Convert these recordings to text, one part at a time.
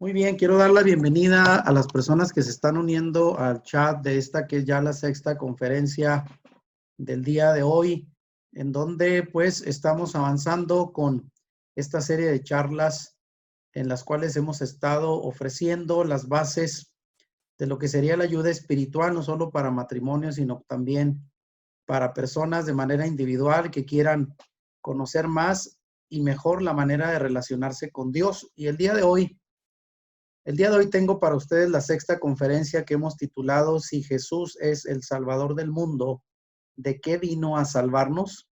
Muy bien, quiero dar la bienvenida a las personas que se están uniendo al chat de esta que es ya la sexta conferencia del día de hoy, en donde pues estamos avanzando con esta serie de charlas en las cuales hemos estado ofreciendo las bases de lo que sería la ayuda espiritual, no solo para matrimonios, sino también para personas de manera individual que quieran conocer más y mejor la manera de relacionarse con Dios. Y el día de hoy tengo para ustedes la sexta conferencia que hemos titulado Si Jesús es el Salvador del mundo, ¿de qué vino a salvarnos?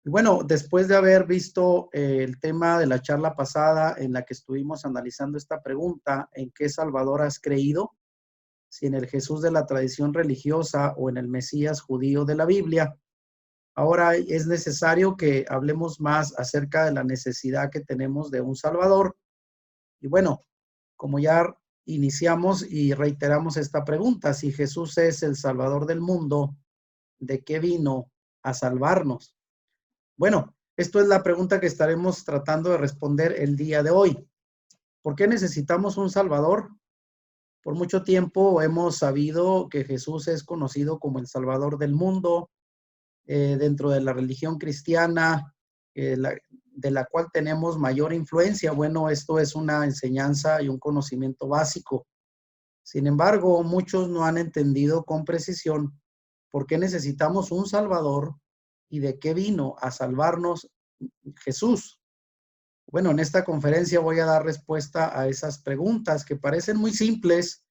Y bueno, después de haber visto el tema de la charla pasada en la que estuvimos analizando esta pregunta, ¿en qué Salvador has creído? Si en el Jesús de la tradición religiosa o en el Mesías judío de la Biblia. Ahora es necesario que hablemos más acerca de la necesidad que tenemos de un Salvador. Y bueno, como ya iniciamos y reiteramos esta pregunta, si Jesús es el Salvador del mundo, ¿de qué vino a salvarnos? Bueno, esto es la pregunta que estaremos tratando de responder el día de hoy. ¿Por qué necesitamos un Salvador? Por mucho tiempo hemos sabido que Jesús es conocido como el Salvador del mundo dentro de la religión cristiana, de la cual tenemos mayor influencia. Bueno, esto es una enseñanza y un conocimiento básico. Sin embargo, muchos no han entendido con precisión por qué necesitamos un Salvador y de qué vino a salvarnos Jesús. Bueno, en esta conferencia voy a dar respuesta a esas preguntas que parecen muy simples,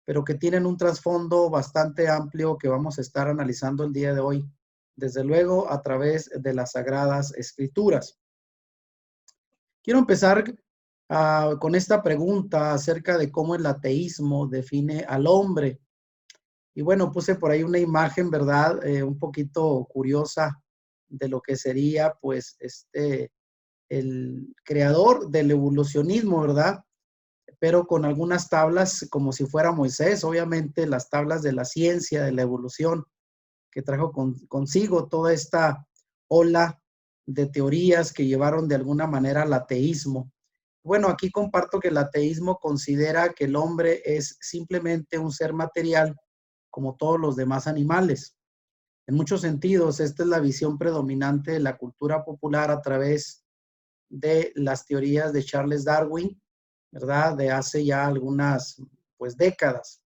pero que tienen un trasfondo bastante amplio que vamos a estar analizando el día de hoy, desde luego a través de las Sagradas Escrituras. Quiero empezar con esta pregunta acerca de cómo el ateísmo define al hombre. Y bueno, puse por ahí una imagen, ¿verdad? Un poquito curiosa de lo que sería, pues, el creador del evolucionismo, ¿verdad? Pero con algunas tablas como si fuera Moisés, obviamente las tablas de la ciencia, de la evolución, que trajo consigo toda esta ola de teorías que llevaron de alguna manera al ateísmo. Bueno, aquí comparto que el ateísmo considera que el hombre es simplemente un ser material como todos los demás animales. En muchos sentidos, esta es la visión predominante de la cultura popular a través de las teorías de Charles Darwin, ¿verdad? De hace ya algunas, pues, décadas.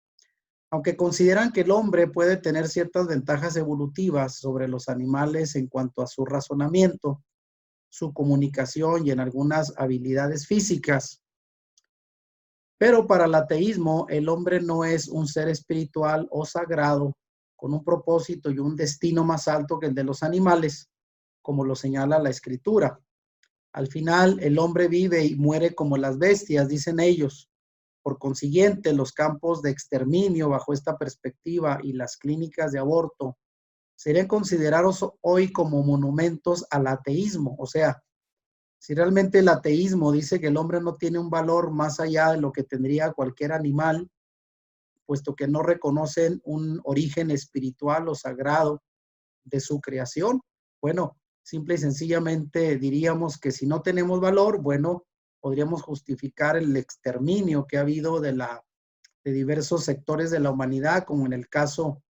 Aunque consideran que el hombre puede tener ciertas ventajas evolutivas sobre los animales en cuanto a su razonamiento, su comunicación y en algunas habilidades físicas. Pero para el ateísmo, el hombre no es un ser espiritual o sagrado con un propósito y un destino más alto que el de los animales, como lo señala la Escritura. Al final, el hombre vive y muere como las bestias, dicen ellos. Por consiguiente, los campos de exterminio bajo esta perspectiva y las clínicas de aborto serían considerados hoy como monumentos al ateísmo. O sea, si realmente el ateísmo dice que el hombre no tiene un valor más allá de lo que tendría cualquier animal, puesto que no reconocen un origen espiritual o sagrado de su creación, bueno, simple y sencillamente diríamos que si no tenemos valor, bueno, podríamos justificar el exterminio que ha habido de diversos sectores de la humanidad, como en el caso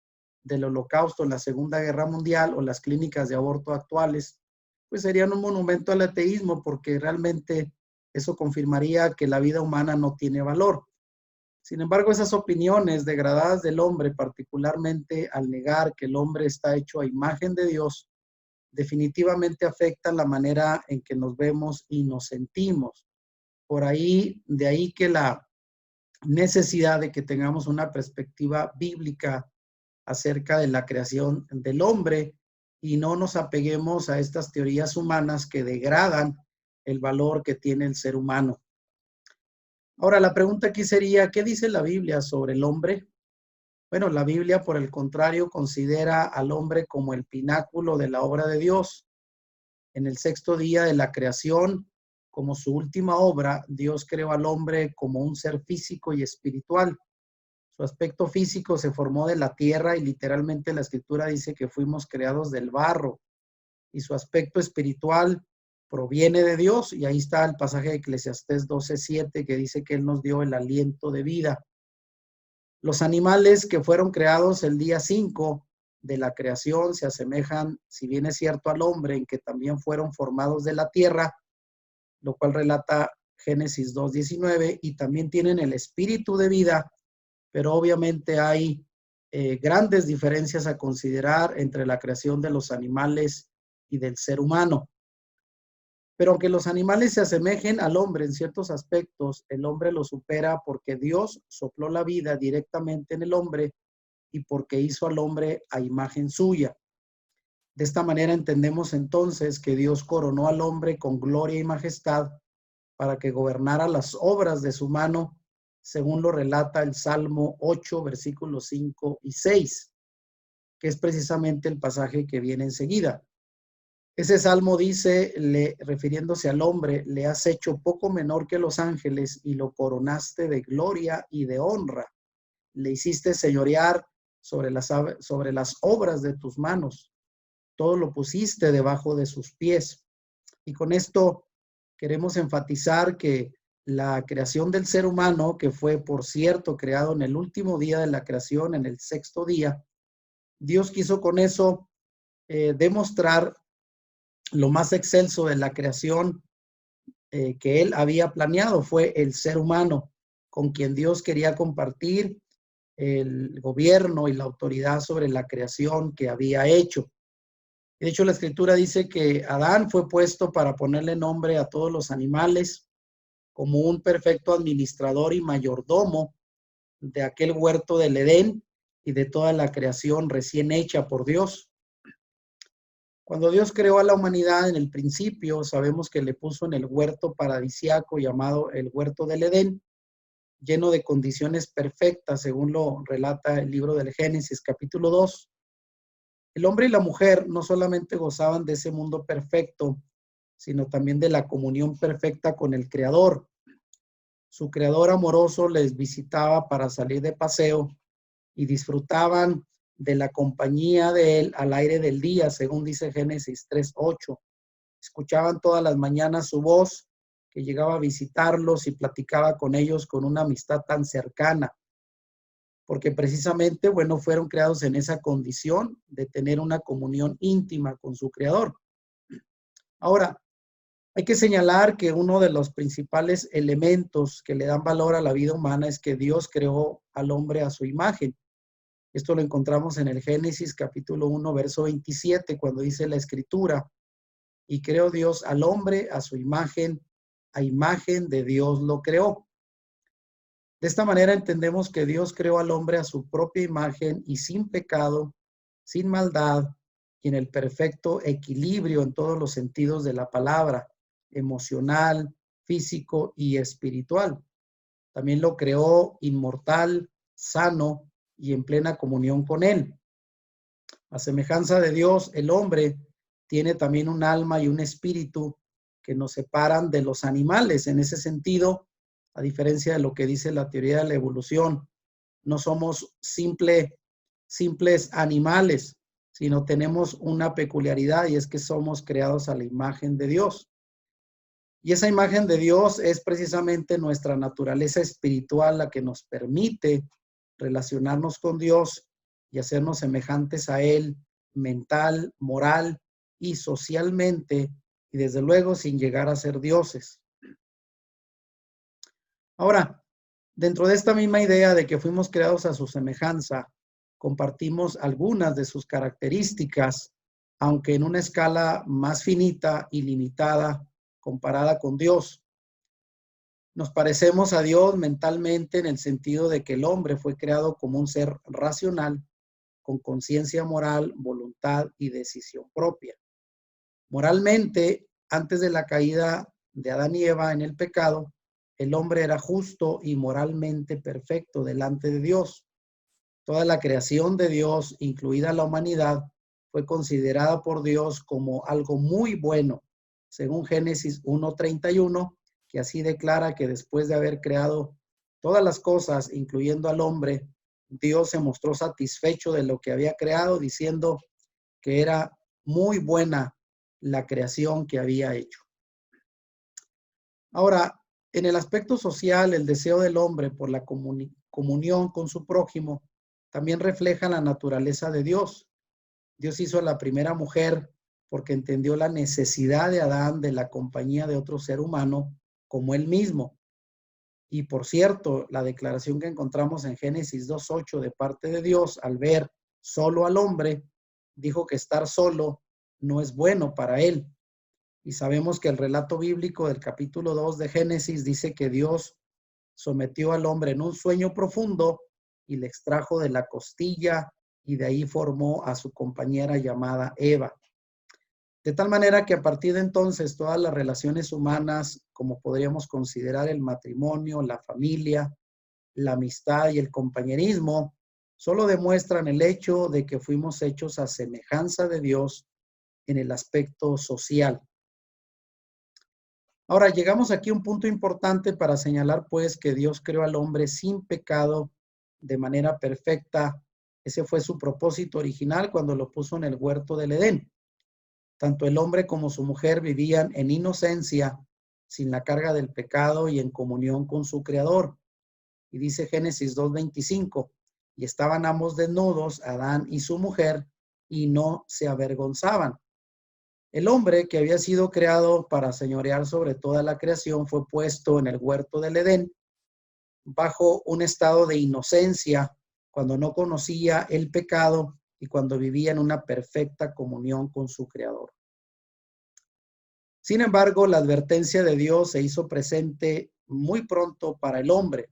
del Holocausto, la Segunda Guerra Mundial o las clínicas de aborto actuales, pues serían un monumento al ateísmo porque realmente eso confirmaría que la vida humana no tiene valor. Sin embargo, esas opiniones degradadas del hombre, particularmente al negar que el hombre está hecho a imagen de Dios, definitivamente afectan la manera en que nos vemos y nos sentimos. De ahí que la necesidad de que tengamos una perspectiva bíblica acerca de la creación del hombre y no nos apeguemos a estas teorías humanas que degradan el valor que tiene el ser humano. Ahora, la pregunta aquí sería, ¿qué dice la Biblia sobre el hombre? Bueno, la Biblia, por el contrario, considera al hombre como el pináculo de la obra de Dios. En el sexto día de la creación, como su última obra, Dios creó al hombre como un ser físico y espiritual. Su aspecto físico se formó de la tierra y literalmente la escritura dice que fuimos creados del barro. Y su aspecto espiritual proviene de Dios, y ahí está el pasaje de Eclesiastés 12:7 que dice que Él nos dio el aliento de vida. Los animales que fueron creados el día 5 de la creación se asemejan, si bien es cierto, al hombre, en que también fueron formados de la tierra, lo cual relata Génesis 2:19, y también tienen el espíritu de vida, pero obviamente hay grandes diferencias a considerar entre la creación de los animales y del ser humano. Pero aunque los animales se asemejen al hombre en ciertos aspectos, el hombre lo supera porque Dios sopló la vida directamente en el hombre y porque hizo al hombre a imagen suya. De esta manera entendemos entonces que Dios coronó al hombre con gloria y majestad para que gobernara las obras de su mano, según lo relata el Salmo 8, versículos 5 y 6, que es precisamente el pasaje que viene enseguida. Ese salmo dice, refiriéndose al hombre, le has hecho poco menor que los ángeles y lo coronaste de gloria y de honra. Le hiciste señorear sobre las obras de tus manos. Todo lo pusiste debajo de sus pies. Y con esto queremos enfatizar que la creación del ser humano, que fue, por cierto, creado en el último día de la creación, en el sexto día, Dios quiso con eso demostrar lo más excelso de la creación que Él había planeado, fue el ser humano, con quien Dios quería compartir el gobierno y la autoridad sobre la creación que había hecho. De hecho, la Escritura dice que Adán fue puesto para ponerle nombre a todos los animales, como un perfecto administrador y mayordomo de aquel huerto del Edén y de toda la creación recién hecha por Dios. Cuando Dios creó a la humanidad en el principio, sabemos que le puso en el huerto paradisiaco llamado el huerto del Edén, lleno de condiciones perfectas, según lo relata el libro del Génesis, capítulo 2. El hombre y la mujer no solamente gozaban de ese mundo perfecto, sino también de la comunión perfecta con el Creador. Su Creador amoroso les visitaba para salir de paseo y disfrutaban de la compañía de Él al aire del día, según dice Génesis 3:8. Escuchaban todas las mañanas su voz, que llegaba a visitarlos y platicaba con ellos con una amistad tan cercana, porque precisamente, bueno, fueron creados en esa condición de tener una comunión íntima con su Creador. Ahora, hay que señalar que uno de los principales elementos que le dan valor a la vida humana es que Dios creó al hombre a su imagen. Esto lo encontramos en el Génesis capítulo 1, verso 27, cuando dice la Escritura, y creó Dios al hombre a su imagen, a imagen de Dios lo creó. De esta manera entendemos que Dios creó al hombre a su propia imagen y sin pecado, sin maldad y en el perfecto equilibrio en todos los sentidos de la palabra, emocional, físico y espiritual. También lo creó inmortal, sano y en plena comunión con Él. A semejanza de Dios, el hombre tiene también un alma y un espíritu que nos separan de los animales. En ese sentido, a diferencia de lo que dice la teoría de la evolución, no somos simples animales, sino tenemos una peculiaridad y es que somos creados a la imagen de Dios. Y esa imagen de Dios es precisamente nuestra naturaleza espiritual la que nos permite relacionarnos con Dios y hacernos semejantes a Él mental, moral y socialmente, y desde luego sin llegar a ser dioses. Ahora, dentro de esta misma idea de que fuimos creados a su semejanza, compartimos algunas de sus características, aunque en una escala más finita y limitada comparada con Dios. Nos parecemos a Dios mentalmente en el sentido de que el hombre fue creado como un ser racional, con conciencia moral, voluntad y decisión propia. Moralmente, antes de la caída de Adán y Eva en el pecado, el hombre era justo y moralmente perfecto delante de Dios. Toda la creación de Dios, incluida la humanidad, fue considerada por Dios como algo muy bueno, según Génesis 1:31, que así declara que después de haber creado todas las cosas, incluyendo al hombre, Dios se mostró satisfecho de lo que había creado, diciendo que era muy buena la creación que había hecho. Ahora, en el aspecto social, el deseo del hombre por la comunión con su prójimo también refleja la naturaleza de Dios. Dios hizo a la primera mujer porque entendió la necesidad de Adán de la compañía de otro ser humano como él mismo. Y por cierto, la declaración que encontramos en Génesis 2:8 de parte de Dios, al ver solo al hombre, dijo que estar solo no es bueno para él. Y sabemos que el relato bíblico del capítulo 2 de Génesis dice que Dios sometió al hombre en un sueño profundo y le extrajo de la costilla y de ahí formó a su compañera llamada Eva. De tal manera que a partir de entonces todas las relaciones humanas, como podríamos considerar el matrimonio, la familia, la amistad y el compañerismo, solo demuestran el hecho de que fuimos hechos a semejanza de Dios en el aspecto social. Ahora, llegamos aquí a un punto importante para señalar, pues, que Dios creó al hombre sin pecado de manera perfecta. Ese fue su propósito original cuando lo puso en el huerto del Edén. Tanto el hombre como su mujer vivían en inocencia, sin la carga del pecado y en comunión con su Creador. Y dice Génesis 2:25, y estaban ambos desnudos, Adán y su mujer, y no se avergonzaban. El hombre que había sido creado para señorear sobre toda la creación fue puesto en el huerto del Edén bajo un estado de inocencia cuando no conocía el pecado y cuando vivía en una perfecta comunión con su Creador. Sin embargo, la advertencia de Dios se hizo presente muy pronto para el hombre.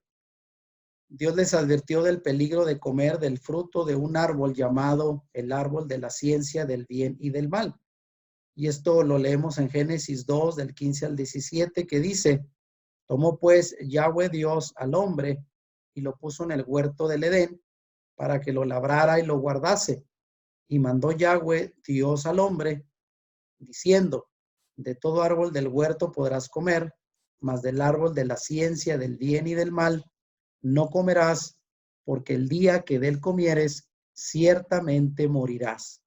Dios les advirtió del peligro de comer del fruto de un árbol llamado el árbol de la ciencia del bien y del mal. Y esto lo leemos en Génesis 2, del 15 al 17, que dice, tomó pues Yahweh Dios al hombre y lo puso en el huerto del Edén para que lo labrara y lo guardase. Y mandó Yahweh Dios al hombre, diciendo, de todo árbol del huerto podrás comer, mas del árbol de la ciencia del bien y del mal no comerás, porque el día que de él comieres, ciertamente morirás.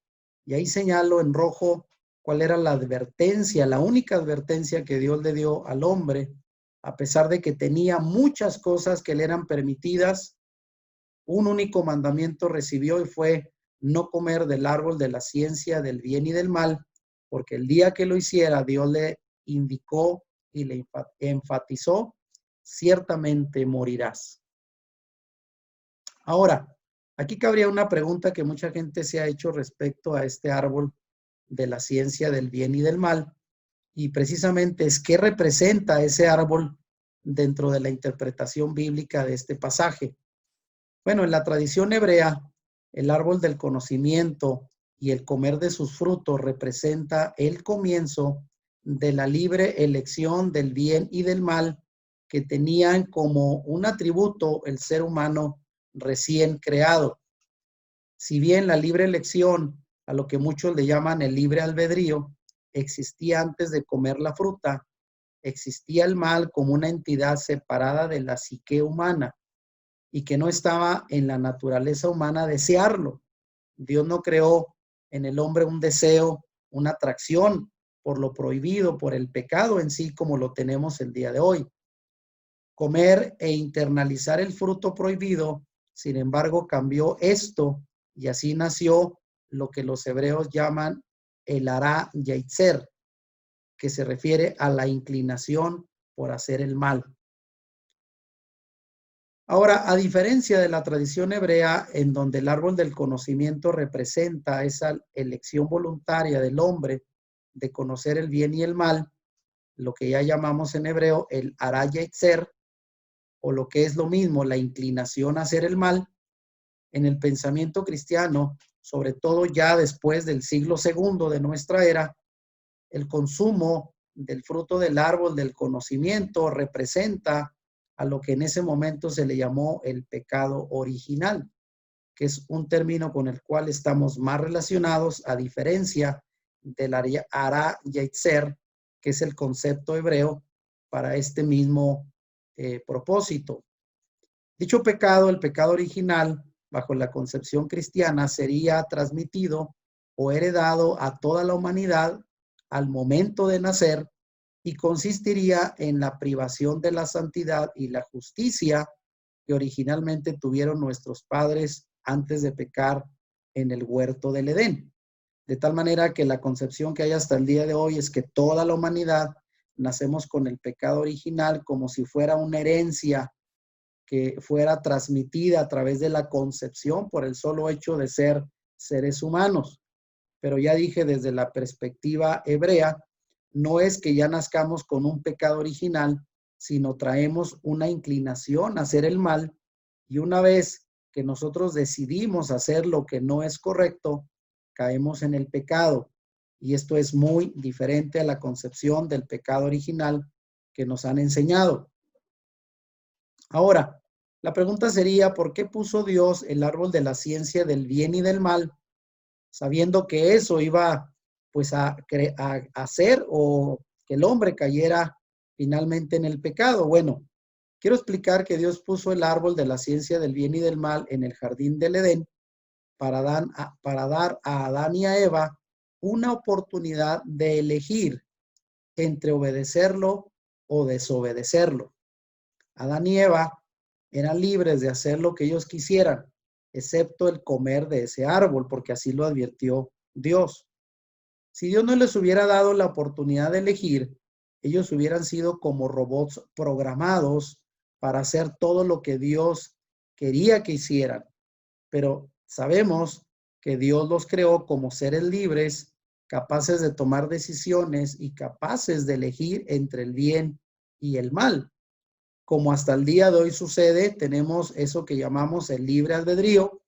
Y ahí señalo en rojo cuál era la advertencia, la única advertencia que Dios le dio al hombre, a pesar de que tenía muchas cosas que le eran permitidas, un único mandamiento recibió y fue no comer del árbol de la ciencia del bien y del mal, porque el día que lo hiciera, Dios le indicó y le enfatizó, ciertamente morirás. Ahora, aquí cabría una pregunta que mucha gente se ha hecho respecto a este árbol de la ciencia del bien y del mal, y precisamente es qué representa ese árbol dentro de la interpretación bíblica de este pasaje. Bueno, en la tradición hebrea, el árbol del conocimiento y el comer de sus frutos representa el comienzo de la libre elección del bien y del mal que tenían como un atributo el ser humano recién creado. Si bien la libre elección, a lo que muchos le llaman el libre albedrío, existía antes de comer la fruta, existía el mal como una entidad separada de la psique humana y que no estaba en la naturaleza humana desearlo. Dios no creó en el hombre un deseo, una atracción por lo prohibido, por el pecado en sí, como lo tenemos el día de hoy. Comer e internalizar el fruto prohibido, sin embargo, cambió esto y así nació lo que los hebreos llaman el hará yaitzer, que se refiere a la inclinación por hacer el mal. Ahora, a diferencia de la tradición hebrea, en donde el árbol del conocimiento representa esa elección voluntaria del hombre de conocer el bien y el mal, lo que ya llamamos en hebreo el hará yaitzer, o lo que es lo mismo, la inclinación a hacer el mal, en el pensamiento cristiano, sobre todo ya después del siglo II de nuestra era, el consumo del fruto del árbol del conocimiento representa a lo que en ese momento se le llamó el pecado original, que es un término con el cual estamos más relacionados, a diferencia del hará yaitzer, que es el concepto hebreo para este mismo propósito. Dicho pecado, el pecado original, bajo la concepción cristiana, sería transmitido o heredado a toda la humanidad al momento de nacer y consistiría en la privación de la santidad y la justicia que originalmente tuvieron nuestros padres antes de pecar en el huerto del Edén. De tal manera que la concepción que hay hasta el día de hoy es que toda la humanidad nacemos con el pecado original como si fuera una herencia que fuera transmitida a través de la concepción por el solo hecho de ser seres humanos. Pero ya dije, desde la perspectiva hebrea, no es que ya nazcamos con un pecado original, sino traemos una inclinación a hacer el mal, y una vez que nosotros decidimos hacer lo que no es correcto, caemos en el pecado. Y esto es muy diferente a la concepción del pecado original que nos han enseñado. Ahora, la pregunta sería, ¿por qué puso Dios el árbol de la ciencia del bien y del mal, sabiendo que eso iba pues a hacer o que el hombre cayera finalmente en el pecado? Bueno, quiero explicar que Dios puso el árbol de la ciencia del bien y del mal en el jardín del Edén para dar a Adán y a Eva una oportunidad de elegir entre obedecerlo o desobedecerlo. Adán y Eva eran libres de hacer lo que ellos quisieran, excepto el comer de ese árbol, porque así lo advirtió Dios. Si Dios no les hubiera dado la oportunidad de elegir, ellos hubieran sido como robots programados para hacer todo lo que Dios quería que hicieran. Pero sabemos que Dios los creó como seres libres, capaces de tomar decisiones y capaces de elegir entre el bien y el mal. Como hasta el día de hoy sucede, tenemos eso que llamamos el libre albedrío,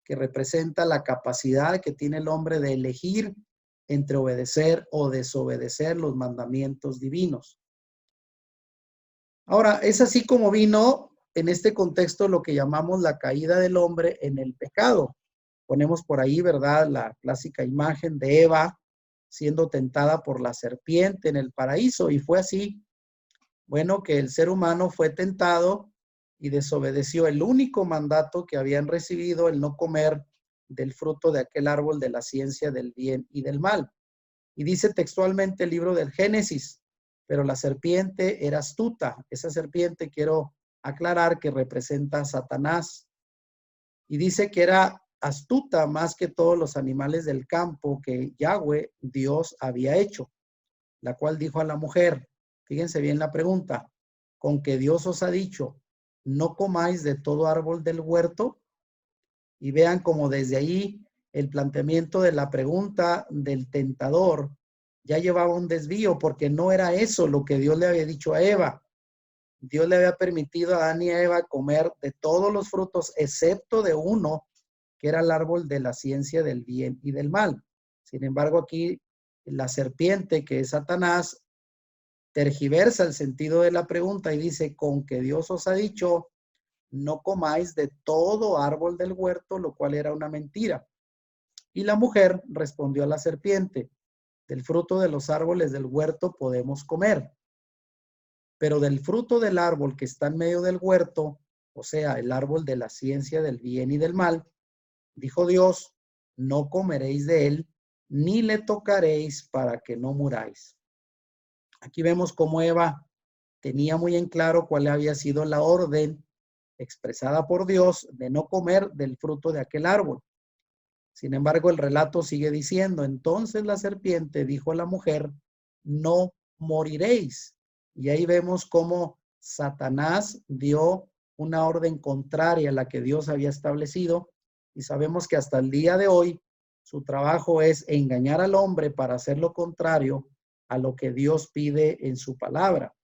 que representa la capacidad que tiene el hombre de elegir entre obedecer o desobedecer los mandamientos divinos. Ahora, es así como vino en este contexto lo que llamamos la caída del hombre en el pecado. Ponemos por ahí, ¿verdad?, la clásica imagen de Eva siendo tentada por la serpiente en el paraíso, y fue así. Bueno, que el ser humano fue tentado y desobedeció el único mandato que habían recibido, el no comer del fruto de aquel árbol de la ciencia del bien y del mal. Y dice textualmente el libro del Génesis, pero la serpiente era astuta. Esa serpiente, quiero aclarar, que representa a Satanás. Y dice que era astuta más que todos los animales del campo que Yahweh, Dios, había hecho, la cual dijo a la mujer, fíjense bien la pregunta, ¿con que Dios os ha dicho, no comáis de todo árbol del huerto? Y vean cómo desde ahí el planteamiento de la pregunta del tentador ya llevaba un desvío, porque no era eso lo que Dios le había dicho a Eva. Dios le había permitido a Adán y a Eva comer de todos los frutos, excepto de uno, que era el árbol de la ciencia del bien y del mal. Sin embargo, aquí la serpiente, que es Satanás, tergiversa el sentido de la pregunta y dice, con que Dios os ha dicho, no comáis de todo árbol del huerto, lo cual era una mentira. Y la mujer respondió a la serpiente, del fruto de los árboles del huerto podemos comer, pero del fruto del árbol que está en medio del huerto, o sea, el árbol de la ciencia del bien y del mal, dijo Dios, no comeréis de él, ni le tocaréis para que no muráis. Aquí vemos cómo Eva tenía muy en claro cuál había sido la orden expresada por Dios de no comer del fruto de aquel árbol. Sin embargo, el relato sigue diciendo, entonces la serpiente dijo a la mujer, no moriréis. Y ahí vemos cómo Satanás dio una orden contraria a la que Dios había establecido, y sabemos que hasta el día de hoy su trabajo es engañar al hombre para hacer lo contrario a lo que Dios pide en su palabra.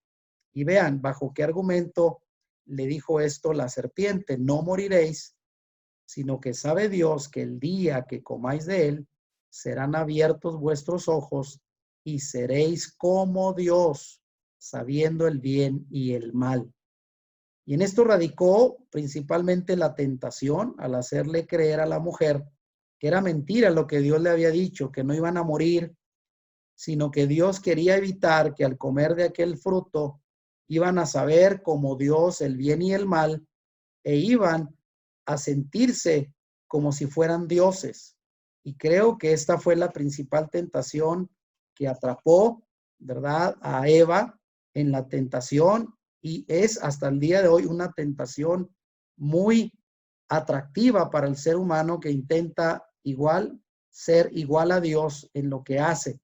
Y vean, bajo qué argumento le dijo esto la serpiente, no moriréis, sino que sabe Dios que el día que comáis de él, serán abiertos vuestros ojos y seréis como Dios, sabiendo el bien y el mal. Y en esto radicó principalmente la tentación al hacerle creer a la mujer que era mentira lo que Dios le había dicho, que no iban a morir, sino que Dios quería evitar que al comer de aquel fruto iban a saber como Dios el bien y el mal e iban a sentirse como si fueran dioses. Y creo que esta fue la principal tentación que atrapó ¿verdad?, a Eva en la tentación, y es hasta el día de hoy una tentación muy atractiva para el ser humano que intenta ser igual a Dios en lo que hace,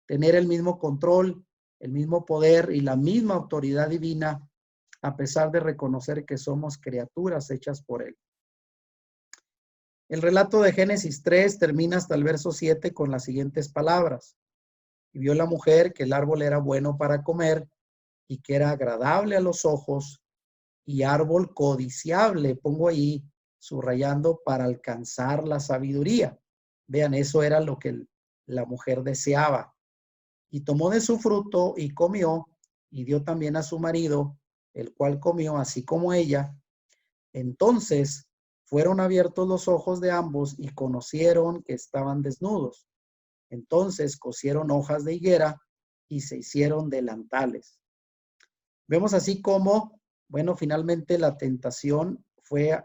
tener el mismo control, el mismo poder y la misma autoridad divina, a pesar de reconocer que somos criaturas hechas por Él. El relato de Génesis 3 termina hasta el verso 7 con las siguientes palabras. Y vio la mujer que el árbol era bueno para comer y que era agradable a los ojos y árbol codiciable, pongo ahí subrayando, para alcanzar la sabiduría. Vean, eso era lo que la mujer deseaba. Y tomó de su fruto y comió, y dio también a su marido, el cual comió así como ella. Entonces fueron abiertos los ojos de ambos y conocieron que estaban desnudos. Entonces cosieron hojas de higuera y se hicieron delantales. Vemos así como, bueno, finalmente la tentación fue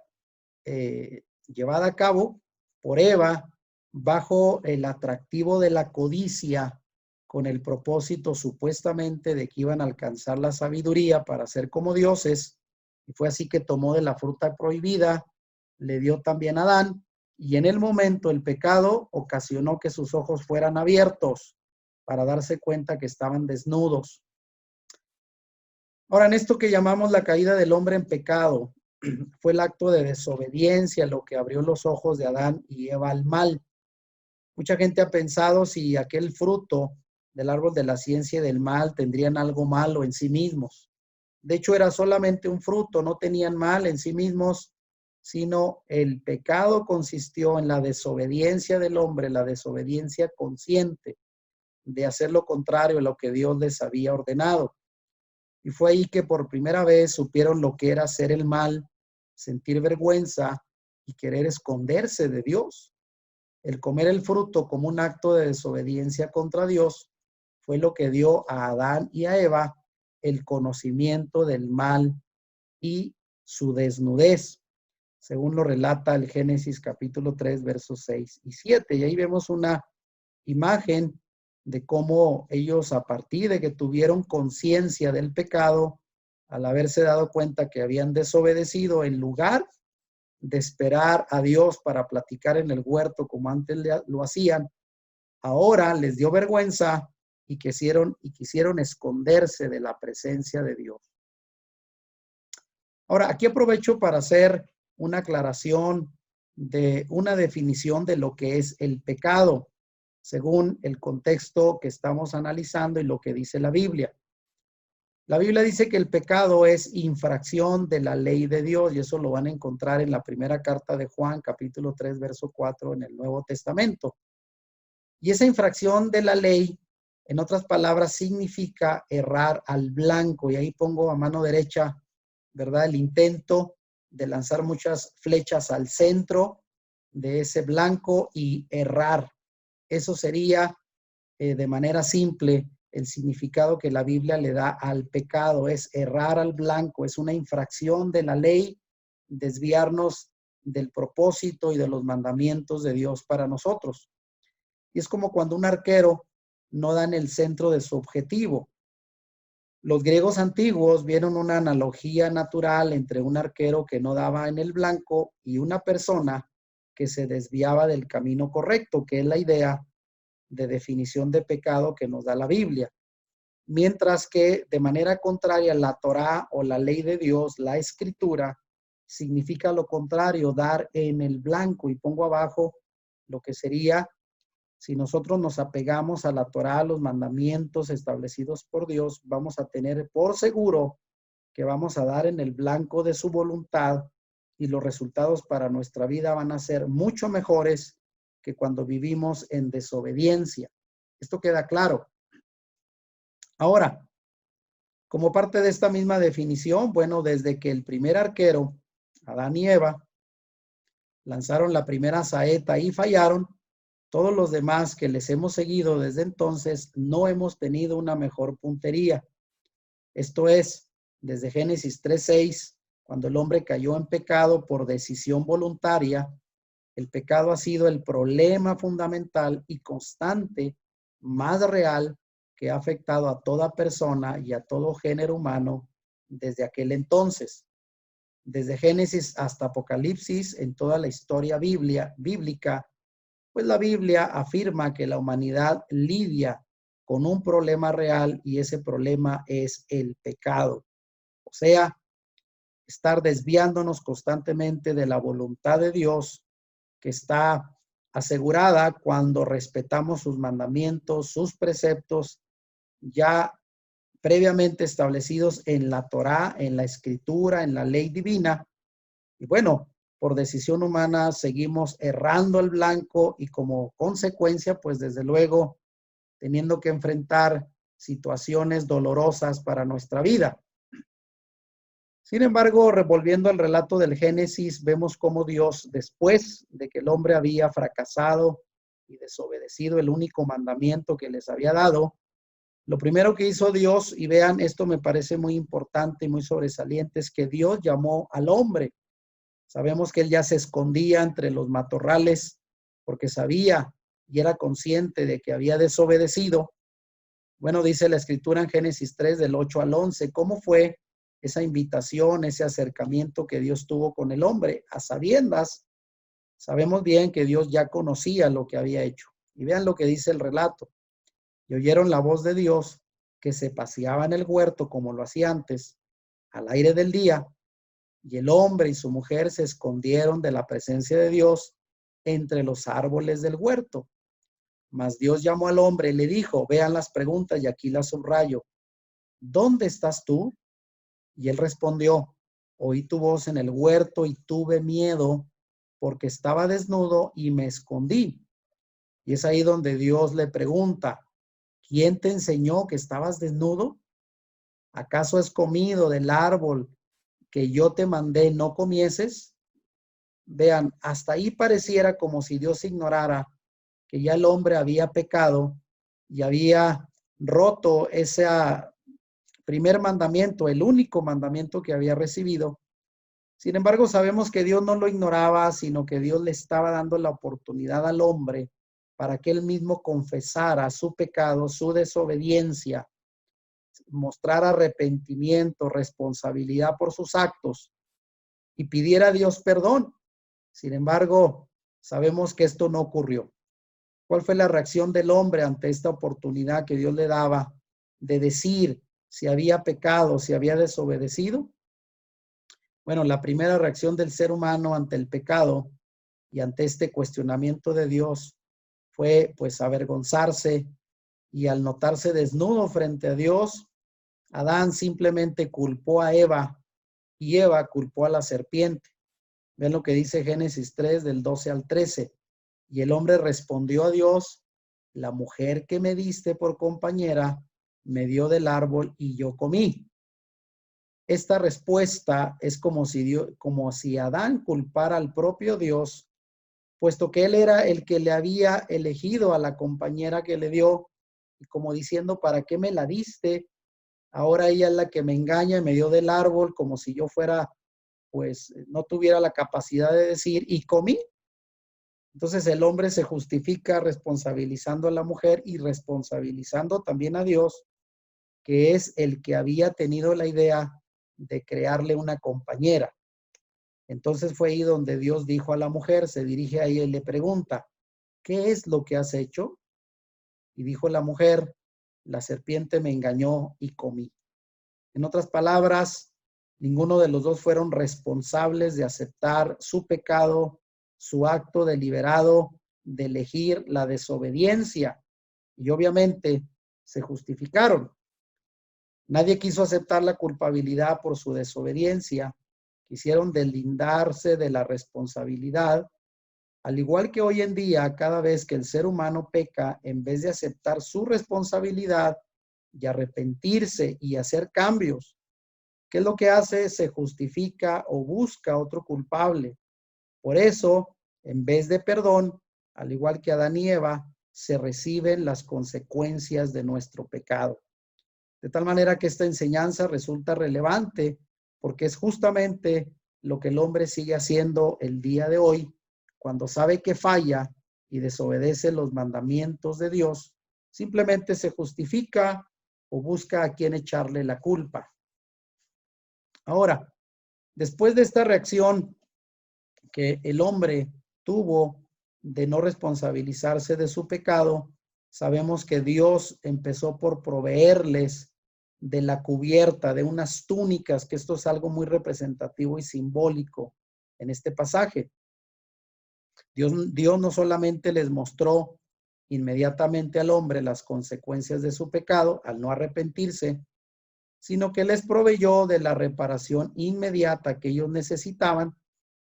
llevada a cabo por Eva bajo el atractivo de la codicia, con el propósito supuestamente de que iban a alcanzar la sabiduría para ser como dioses. Y fue así que tomó de la fruta prohibida, le dio también a Adán, y en el momento el pecado ocasionó que sus ojos fueran abiertos para darse cuenta que estaban desnudos. Ahora, en esto que llamamos la caída del hombre en pecado, fue el acto de desobediencia lo que abrió los ojos de Adán y Eva al mal. Mucha gente ha pensado si aquel fruto del árbol de la ciencia y del mal tendrían algo malo en sí mismos. De hecho, era solamente un fruto, no tenían mal en sí mismos, sino el pecado consistió en la desobediencia del hombre, la desobediencia consciente de hacer lo contrario a lo que Dios les había ordenado. Y fue ahí que por primera vez supieron lo que era hacer el mal, sentir vergüenza y querer esconderse de Dios. El comer el fruto como un acto de desobediencia contra Dios fue lo que dio a Adán y a Eva el conocimiento del mal y su desnudez, según lo relata el Génesis capítulo 3, versos 6 y 7. Y ahí vemos una imagen de cómo ellos, a partir de que tuvieron conciencia del pecado, al haberse dado cuenta que habían desobedecido, en lugar de esperar a Dios para platicar en el huerto como antes lo hacían, ahora les dio vergüenza y quisieron esconderse de la presencia de Dios. Ahora, aquí aprovecho para hacer una aclaración de una definición de lo que es el pecado, según el contexto que estamos analizando y lo que dice la Biblia. La Biblia dice que el pecado es infracción de la ley de Dios, y eso lo van a encontrar en la primera carta de Juan, capítulo 3, verso 4, en el Nuevo Testamento. Y esa infracción de la ley, en otras palabras, significa errar al blanco. Y ahí pongo a mano derecha, ¿verdad?, el intento de lanzar muchas flechas al centro de ese blanco y errar. Eso sería, de manera simple, el significado que la Biblia le da al pecado. Es errar al blanco, es una infracción de la ley, desviarnos del propósito y de los mandamientos de Dios para nosotros. Y es como cuando un arquero no da en el centro de su objetivo. Los griegos antiguos vieron una analogía natural entre un arquero que no daba en el blanco y una persona que se desviaba del camino correcto, que es la idea de definición de pecado que nos da la Biblia. Mientras que de manera contraria, la Torá o la ley de Dios, la escritura, significa lo contrario, dar en el blanco. Y pongo abajo lo que sería, si nosotros nos apegamos a la Torá, a los mandamientos establecidos por Dios, vamos a tener por seguro que vamos a dar en el blanco de su voluntad, y los resultados para nuestra vida van a ser mucho mejores que cuando vivimos en desobediencia. Esto queda claro. Ahora, como parte de esta misma definición, bueno, desde que el primer arquero, Adán y Eva, lanzaron la primera saeta y fallaron, todos los demás que les hemos seguido desde entonces no hemos tenido una mejor puntería. Esto es, desde Génesis 3:6, cuando el hombre cayó en pecado por decisión voluntaria, el pecado ha sido el problema fundamental y constante más real que ha afectado a toda persona y a todo género humano desde aquel entonces. Desde Génesis hasta Apocalipsis, en toda la historia bíblica, pues la Biblia afirma que la humanidad lidia con un problema real y ese problema es el pecado. O sea, estar desviándonos constantemente de la voluntad de Dios, que está asegurada cuando respetamos sus mandamientos, sus preceptos ya previamente establecidos en la Torá, en la Escritura, en la ley divina. Y bueno, por decisión humana seguimos errando el blanco y como consecuencia, pues desde luego, teniendo que enfrentar situaciones dolorosas para nuestra vida. Sin embargo, revolviendo el relato del Génesis, vemos cómo Dios, después de que el hombre había fracasado y desobedecido el único mandamiento que les había dado, lo primero que hizo Dios, y vean, esto me parece muy importante y muy sobresaliente, es que Dios llamó al hombre. Sabemos que él ya se escondía entre los matorrales porque sabía y era consciente de que había desobedecido. Bueno, dice la escritura en Génesis 3 del 8 al 11, ¿cómo fue esa invitación, ese acercamiento que Dios tuvo con el hombre? A sabiendas, sabemos bien que Dios ya conocía lo que había hecho. Y vean lo que dice el relato. Y oyeron la voz de Dios que se paseaba en el huerto como lo hacía antes, al aire del día, y el hombre y su mujer se escondieron de la presencia de Dios entre los árboles del huerto. Mas Dios llamó al hombre y le dijo, vean las preguntas y aquí las subrayo. ¿Dónde estás tú? Y él respondió, oí tu voz en el huerto y tuve miedo porque estaba desnudo y me escondí. Y es ahí donde Dios le pregunta, ¿quién te enseñó que estabas desnudo? ¿Acaso has comido del árbol que yo te mandé no comieses? Vean, hasta ahí pareciera como si Dios ignorara que ya el hombre había pecado y había roto ese primer mandamiento, el único mandamiento que había recibido. Sin embargo, sabemos que Dios no lo ignoraba, sino que Dios le estaba dando la oportunidad al hombre para que él mismo confesara su pecado, su desobediencia, mostrar arrepentimiento, responsabilidad por sus actos y pidiera a Dios perdón. Sin embargo, sabemos que esto no ocurrió. ¿Cuál fue la reacción del hombre ante esta oportunidad que Dios le daba de decir si había pecado, si había desobedecido? Bueno, la primera reacción del ser humano ante el pecado y ante este cuestionamiento de Dios fue pues avergonzarse, y al notarse desnudo frente a Dios, Adán simplemente culpó a Eva y Eva culpó a la serpiente. Ven lo que dice Génesis 3 del 12 al 13. Y el hombre respondió a Dios, la mujer que me diste por compañera me dio del árbol y yo comí. Esta respuesta es como si Adán culpara al propio Dios, puesto que él era el que le había elegido a la compañera que le dio, y como diciendo, ¿para qué me la diste? Ahora ella es la que me engaña y me dio del árbol, como si yo fuera, pues no tuviera la capacidad de decir, y comí. Entonces el hombre se justifica responsabilizando a la mujer y responsabilizando también a Dios, que es el que había tenido la idea de crearle una compañera. Entonces fue ahí donde Dios dijo a la mujer, se dirige a ella y le pregunta, ¿qué es lo que has hecho? Y dijo la mujer, la serpiente me engañó y comí. En otras palabras, ninguno de los dos fueron responsables de aceptar su pecado, su acto deliberado de elegir la desobediencia. Y obviamente se justificaron. Nadie quiso aceptar la culpabilidad por su desobediencia. Quisieron deslindarse de la responsabilidad. Al igual que hoy en día, cada vez que el ser humano peca, en vez de aceptar su responsabilidad y arrepentirse y hacer cambios, ¿qué es lo que hace? Se justifica o busca otro culpable. Por eso, en vez de perdón, al igual que Adán y Eva, se reciben las consecuencias de nuestro pecado. De tal manera que esta enseñanza resulta relevante porque es justamente lo que el hombre sigue haciendo el día de hoy, cuando sabe que falla y desobedece los mandamientos de Dios. simplemente se justifica o busca a quien echarle la culpa. Ahora, después de esta reacción que el hombre tuvo de no responsabilizarse de su pecado, sabemos que Dios empezó por proveerles de la cubierta, de unas túnicas, que esto es algo muy representativo y simbólico en este pasaje. Dios no solamente les mostró inmediatamente al hombre las consecuencias de su pecado al no arrepentirse, sino que les proveyó de la reparación inmediata que ellos necesitaban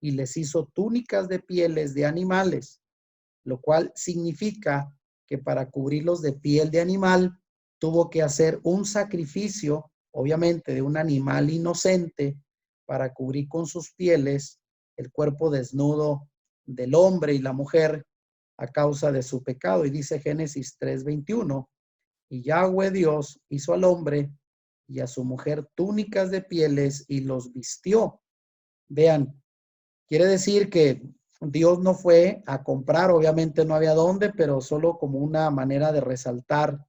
y les hizo túnicas de pieles de animales, lo cual significa que para cubrirlos de piel de animal tuvo que hacer un sacrificio, obviamente de un animal inocente, para cubrir con sus pieles el cuerpo desnudo del hombre y la mujer a causa de su pecado. Y dice Génesis 3:21, y Yahweh Dios hizo al hombre y a su mujer túnicas de pieles y los vistió. Vean, quiere decir que Dios no fue a comprar, obviamente no había dónde, pero solo como una manera de resaltar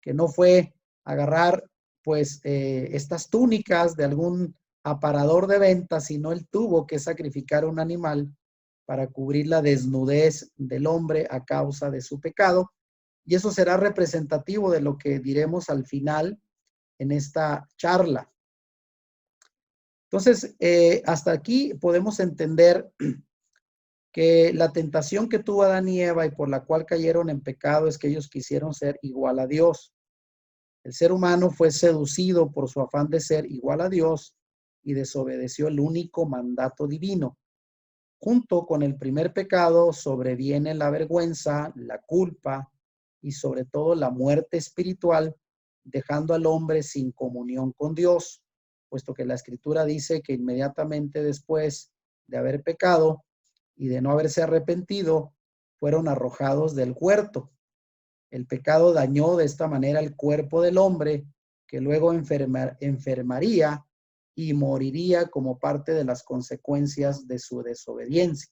que no fue a agarrar pues estas túnicas de algún aparador de venta, sino él tuvo que sacrificar un animal para cubrir la desnudez del hombre a causa de su pecado. Y eso será representativo de lo que diremos al final en esta charla. Entonces, hasta aquí podemos entender que la tentación que tuvo Adán y Eva y por la cual cayeron en pecado es que ellos quisieron ser igual a Dios. El ser humano fue seducido por su afán de ser igual a Dios y desobedeció el único mandato divino. Junto con el primer pecado sobreviene la vergüenza, la culpa y sobre todo la muerte espiritual, dejando al hombre sin comunión con Dios, puesto que la Escritura dice que inmediatamente después de haber pecado y de no haberse arrepentido, fueron arrojados del huerto. El pecado dañó de esta manera el cuerpo del hombre, que luego enfermaría y moriría como parte de las consecuencias de su desobediencia.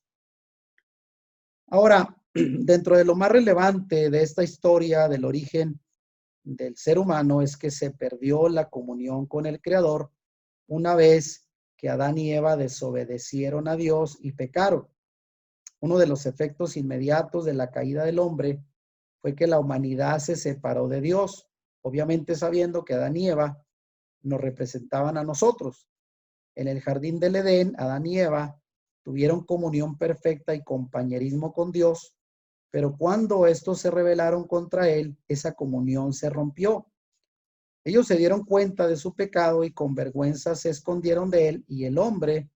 Ahora, dentro de lo más relevante de esta historia del origen del ser humano es que se perdió la comunión con el Creador una vez que Adán y Eva desobedecieron a Dios y pecaron. Uno de los efectos inmediatos de la caída del hombre fue que la humanidad se separó de Dios, obviamente sabiendo que Adán y Eva nos representaban a nosotros. En el jardín del Edén, Adán y Eva tuvieron comunión perfecta y compañerismo con Dios, pero cuando estos se rebelaron contra él, esa comunión se rompió. Ellos se dieron cuenta de su pecado y con vergüenza se escondieron de él, y el hombre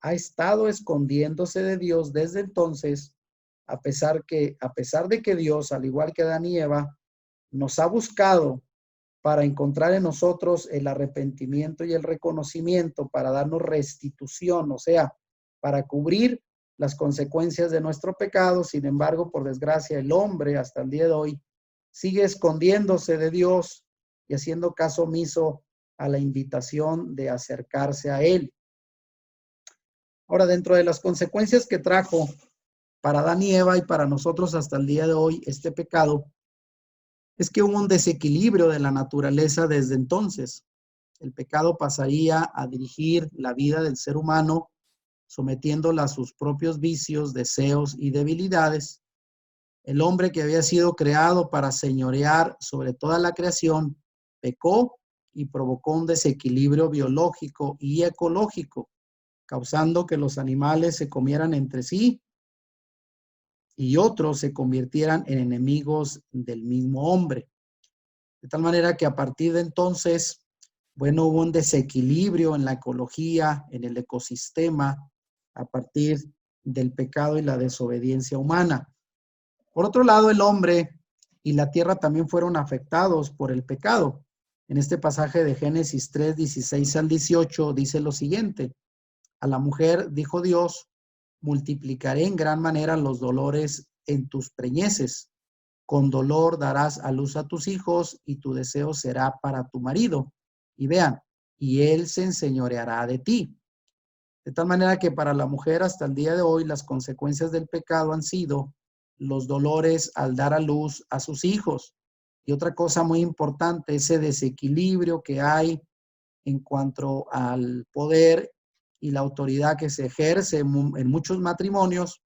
ha estado escondiéndose de Dios desde entonces, a pesar de que Dios, al igual que Adán y Eva, nos ha buscado para encontrar en nosotros el arrepentimiento y el reconocimiento, para darnos restitución, o sea, para cubrir las consecuencias de nuestro pecado. Sin embargo, por desgracia, el hombre hasta el día de hoy sigue escondiéndose de Dios y haciendo caso omiso a la invitación de acercarse a Él. Ahora, dentro de las consecuencias que trajo para Adán y Eva y para nosotros hasta el día de hoy este pecado, es que hubo un desequilibrio de la naturaleza desde entonces. El pecado pasaría a dirigir la vida del ser humano, sometiéndola a sus propios vicios, deseos y debilidades. El hombre, que había sido creado para señorear sobre toda la creación, pecó y provocó un desequilibrio biológico y ecológico, causando que los animales se comieran entre sí y otros se convirtieran en enemigos del mismo hombre. De tal manera que a partir de entonces, bueno, hubo un desequilibrio en la ecología, en el ecosistema, a partir del pecado y la desobediencia humana. Por otro lado, el hombre y la tierra también fueron afectados por el pecado. En este pasaje de Génesis 3, 16 al 18 dice lo siguiente: a la mujer dijo Dios, multiplicaré en gran manera los dolores en tus preñeces. Con dolor darás a luz a tus hijos y tu deseo será para tu marido. Y vean, y él se enseñoreará de ti. De tal manera que para la mujer hasta el día de hoy las consecuencias del pecado han sido los dolores al dar a luz a sus hijos. Y otra cosa muy importante, ese desequilibrio que hay en cuanto al poder y la autoridad que se ejerce en muchos matrimonios,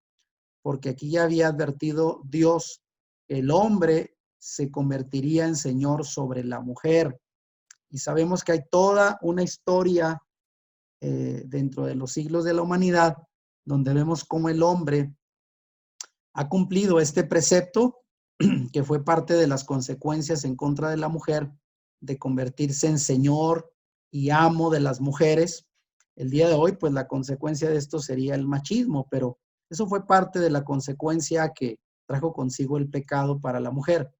porque aquí ya había advertido Dios, el hombre se convertiría en señor sobre la mujer. Y sabemos que hay toda una historia dentro de los siglos de la humanidad, donde vemos cómo el hombre ha cumplido este precepto, que fue parte de las consecuencias en contra de la mujer, de convertirse en señor y amo de las mujeres. El día de hoy, pues la consecuencia de esto sería el machismo, pero eso fue parte de la consecuencia que trajo consigo el pecado para la mujer.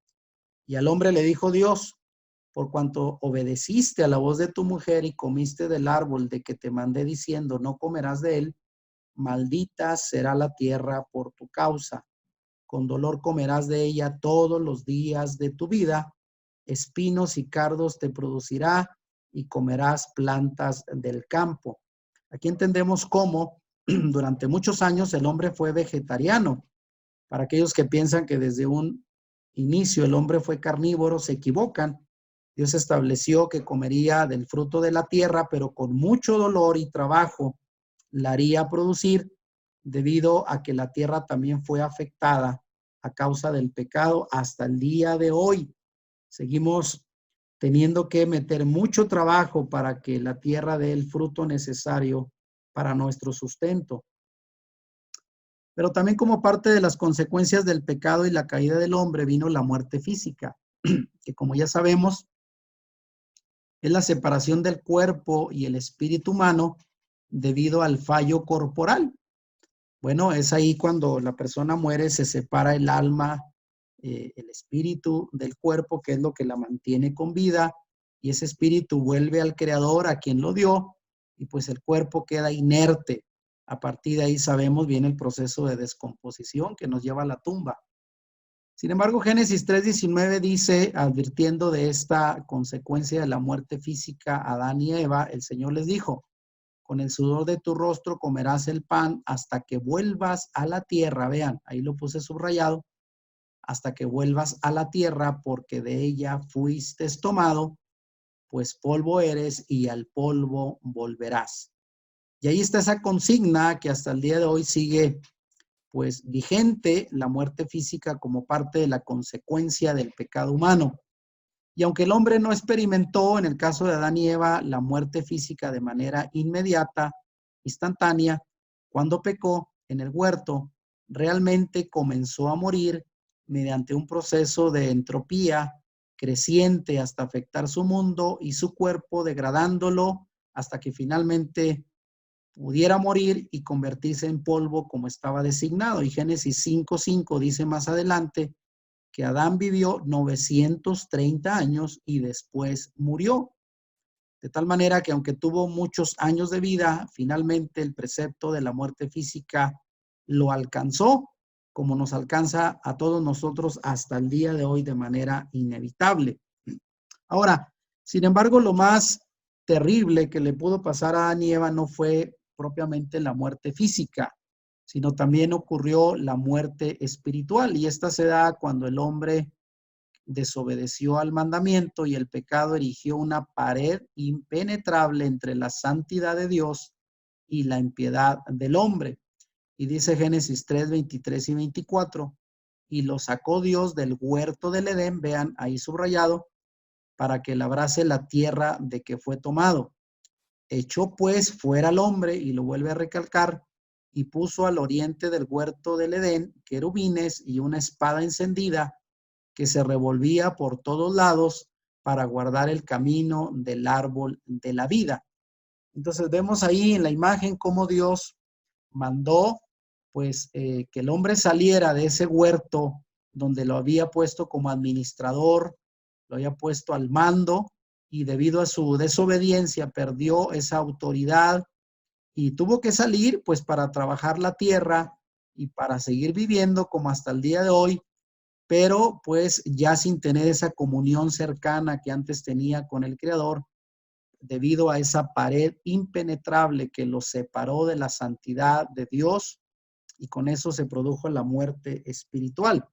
Y al hombre le dijo Dios, por cuanto obedeciste a la voz de tu mujer y comiste del árbol de que te mandé diciendo, no comerás de él, maldita será la tierra por tu causa. Con dolor comerás de ella todos los días de tu vida. Espinos y cardos te producirá y comerás plantas del campo. Aquí entendemos cómo durante muchos años el hombre fue vegetariano. Para aquellos que piensan que desde un inicio el hombre fue carnívoro, se equivocan. Dios estableció que comería del fruto de la tierra, pero con mucho dolor y trabajo la haría producir, debido a que la tierra también fue afectada a causa del pecado hasta el día de hoy. Seguimos teniendo que meter mucho trabajo para que la tierra dé el fruto necesario para nuestro sustento. Pero también como parte de las consecuencias del pecado y la caída del hombre vino la muerte física, que como ya sabemos es la separación del cuerpo y el espíritu humano debido al fallo corporal. Bueno, es ahí cuando la persona muere, se separa el alma, el espíritu del cuerpo, que es lo que la mantiene con vida, y ese espíritu vuelve al creador, a quien lo dio, y pues el cuerpo queda inerte. A partir de ahí sabemos viene el proceso de descomposición que nos lleva a la tumba. Sin embargo, Génesis 3:19 dice, advirtiendo de esta consecuencia de la muerte física a Adán y Eva, el Señor les dijo, con el sudor de tu rostro comerás el pan hasta que vuelvas a la tierra. Vean, ahí lo puse subrayado, hasta que vuelvas a la tierra, porque de ella fuiste tomado, pues polvo eres y al polvo volverás. Y ahí está esa consigna que hasta el día de hoy sigue pues vigente, la muerte física como parte de la consecuencia del pecado humano. Y aunque el hombre no experimentó, en el caso de Adán y Eva, la muerte física de manera inmediata, instantánea, cuando pecó en el huerto, realmente comenzó a morir mediante un proceso de entropía creciente hasta afectar su mundo y su cuerpo, degradándolo hasta que finalmente pudiera morir y convertirse en polvo como estaba designado. Y Génesis 5:5 dice más adelante que Adán vivió 930 años y después murió. De tal manera que aunque tuvo muchos años de vida, finalmente el precepto de la muerte física lo alcanzó, como nos alcanza a todos nosotros hasta el día de hoy de manera inevitable. Ahora, sin embargo, lo más terrible que le pudo pasar a Adán y Eva no fue propiamente la muerte física, sino también ocurrió la muerte espiritual, y esta se da cuando el hombre desobedeció al mandamiento y el pecado erigió una pared impenetrable entre la santidad de Dios y la impiedad del hombre. Y dice Génesis 3:23 y 24, y lo sacó Dios del huerto del Edén, vean ahí subrayado, para que labrase la tierra de que fue tomado. Echó pues fuera al hombre, y lo vuelve a recalcar, y puso al oriente del huerto del Edén querubines y una espada encendida que se revolvía por todos lados para guardar el camino del árbol de la vida. Entonces vemos ahí en la imagen cómo Dios mandó pues que el hombre saliera de ese huerto donde lo había puesto como administrador, lo había puesto al mando, y debido a su desobediencia perdió esa autoridad y tuvo que salir pues para trabajar la tierra y para seguir viviendo como hasta el día de hoy, pero pues ya sin tener esa comunión cercana que antes tenía con el Creador, debido a esa pared impenetrable que los separó de la santidad de Dios, y con eso se produjo la muerte espiritual.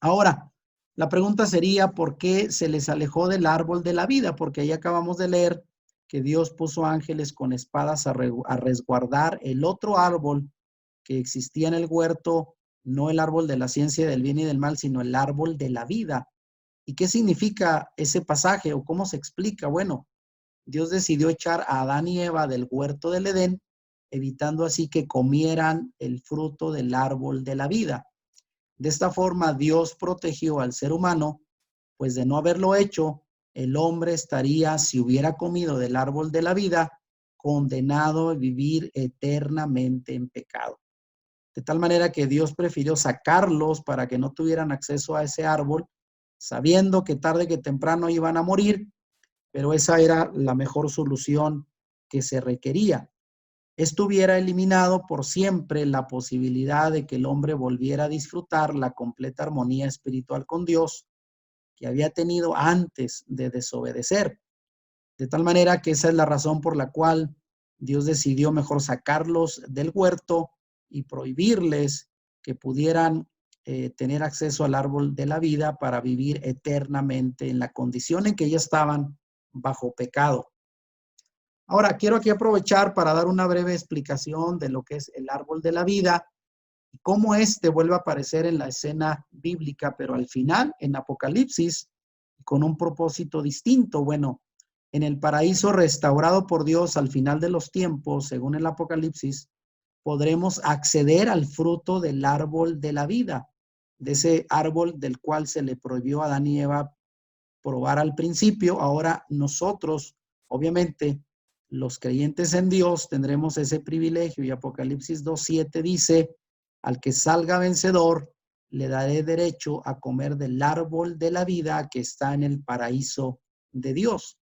Ahora, La pregunta sería, ¿por qué se les alejó del árbol de la vida? Porque ahí acabamos de leer que Dios puso ángeles con espadas a resguardar el otro árbol que existía en el huerto, no el árbol de la ciencia del bien y del mal, sino el árbol de la vida. ¿Y qué significa ese pasaje o cómo se explica? Bueno, Dios decidió echar a Adán y Eva del huerto del Edén, evitando así que comieran el fruto del árbol de la vida. De esta forma, Dios protegió al ser humano, pues de no haberlo hecho, el hombre estaría, si hubiera comido del árbol de la vida, condenado a vivir eternamente en pecado. De tal manera que Dios prefirió sacarlos para que no tuvieran acceso a ese árbol, sabiendo que tarde que temprano iban a morir, pero esa era la mejor solución que se requería. Esto hubiera eliminado por siempre la posibilidad de que el hombre volviera a disfrutar la completa armonía espiritual con Dios que había tenido antes de desobedecer. De tal manera que esa es la razón por la cual Dios decidió mejor sacarlos del huerto y prohibirles que pudieran tener acceso al árbol de la vida para vivir eternamente en la condición en que ya estaban bajo pecado. Ahora, quiero aquí aprovechar para dar una breve explicación de lo que es el árbol de la vida y cómo este vuelve a aparecer en la escena bíblica, pero al final, en Apocalipsis, con un propósito distinto. Bueno, en el paraíso restaurado por Dios al final de los tiempos, según el Apocalipsis, podremos acceder al fruto del árbol de la vida, de ese árbol del cual se le prohibió a Adán y Eva probar al principio. Ahora nosotros, obviamente, los creyentes en Dios, tendremos ese privilegio y Apocalipsis 2:7 dice, al que salga vencedor, le daré derecho a comer del árbol de la vida que está en el paraíso de Dios.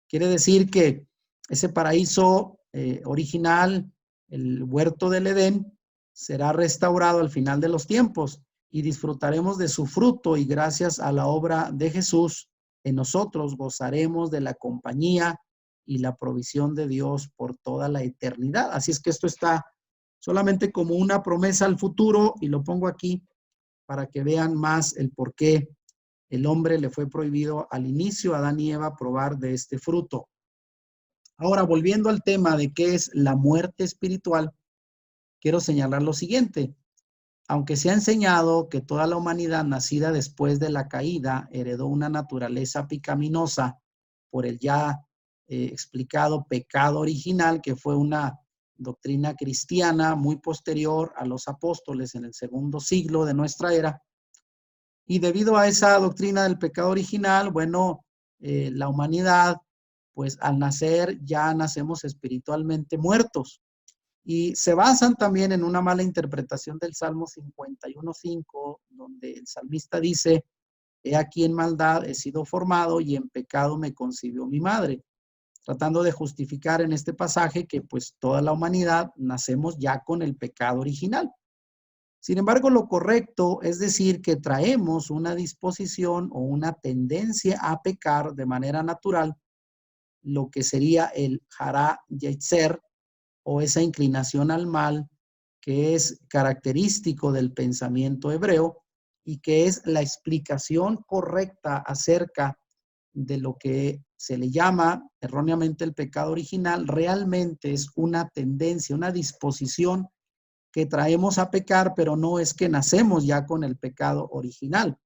Quiere decir que ese paraíso original, el huerto del Edén, será restaurado al final de los tiempos y disfrutaremos de su fruto y gracias a la obra de Jesús en nosotros gozaremos de la compañía y la provisión de Dios por toda la eternidad. Así es que esto está solamente como una promesa al futuro y lo pongo aquí para que vean más el por qué el hombre le fue prohibido al inicio a Adán y Eva probar de este fruto. Ahora, volviendo al tema de qué es la muerte espiritual, quiero señalar lo siguiente. Aunque se ha enseñado que toda la humanidad nacida después de la caída heredó una naturaleza pecaminosa por el ya explicado pecado original, que fue una doctrina cristiana muy posterior a los apóstoles en el segundo siglo de nuestra era, y debido a esa doctrina del pecado original, bueno, la humanidad, pues al nacer ya nacemos espiritualmente muertos. Y se basan también en una mala interpretación del Salmo 51:5, donde el salmista dice, he aquí en maldad he sido formado y en pecado me concibió mi madre, tratando de justificar en este pasaje que pues toda la humanidad nacemos ya con el pecado original. Sin embargo, lo correcto es decir que traemos una disposición o una tendencia a pecar de manera natural, lo que sería el hará yetzer o esa inclinación al mal que es característico del pensamiento hebreo y que es la explicación correcta acerca de lo que se le llama erróneamente el pecado original, realmente es una tendencia, una disposición que traemos a pecar, pero no es que nacemos ya con el pecado original.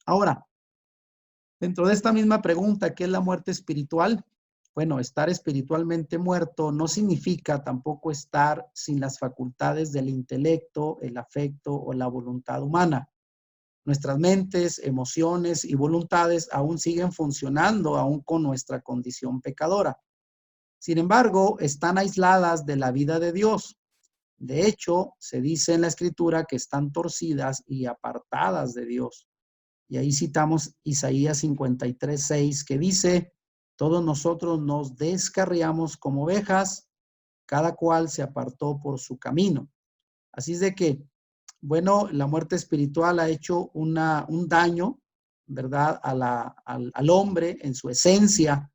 Ahora, dentro de esta misma pregunta, ¿qué es la muerte espiritual? Bueno, estar espiritualmente muerto no significa tampoco estar sin las facultades del intelecto, el afecto o la voluntad humana. Nuestras mentes, emociones y voluntades aún siguen funcionando, aún con nuestra condición pecadora. Sin embargo, están aisladas de la vida de Dios. De hecho, se dice en la Escritura que están torcidas y apartadas de Dios. Y ahí citamos Isaías 53:6, que dice, todos nosotros nos descarriamos como ovejas, cada cual se apartó por su camino. Así es de que, bueno, la muerte espiritual ha hecho un daño, ¿verdad?, al hombre en su esencia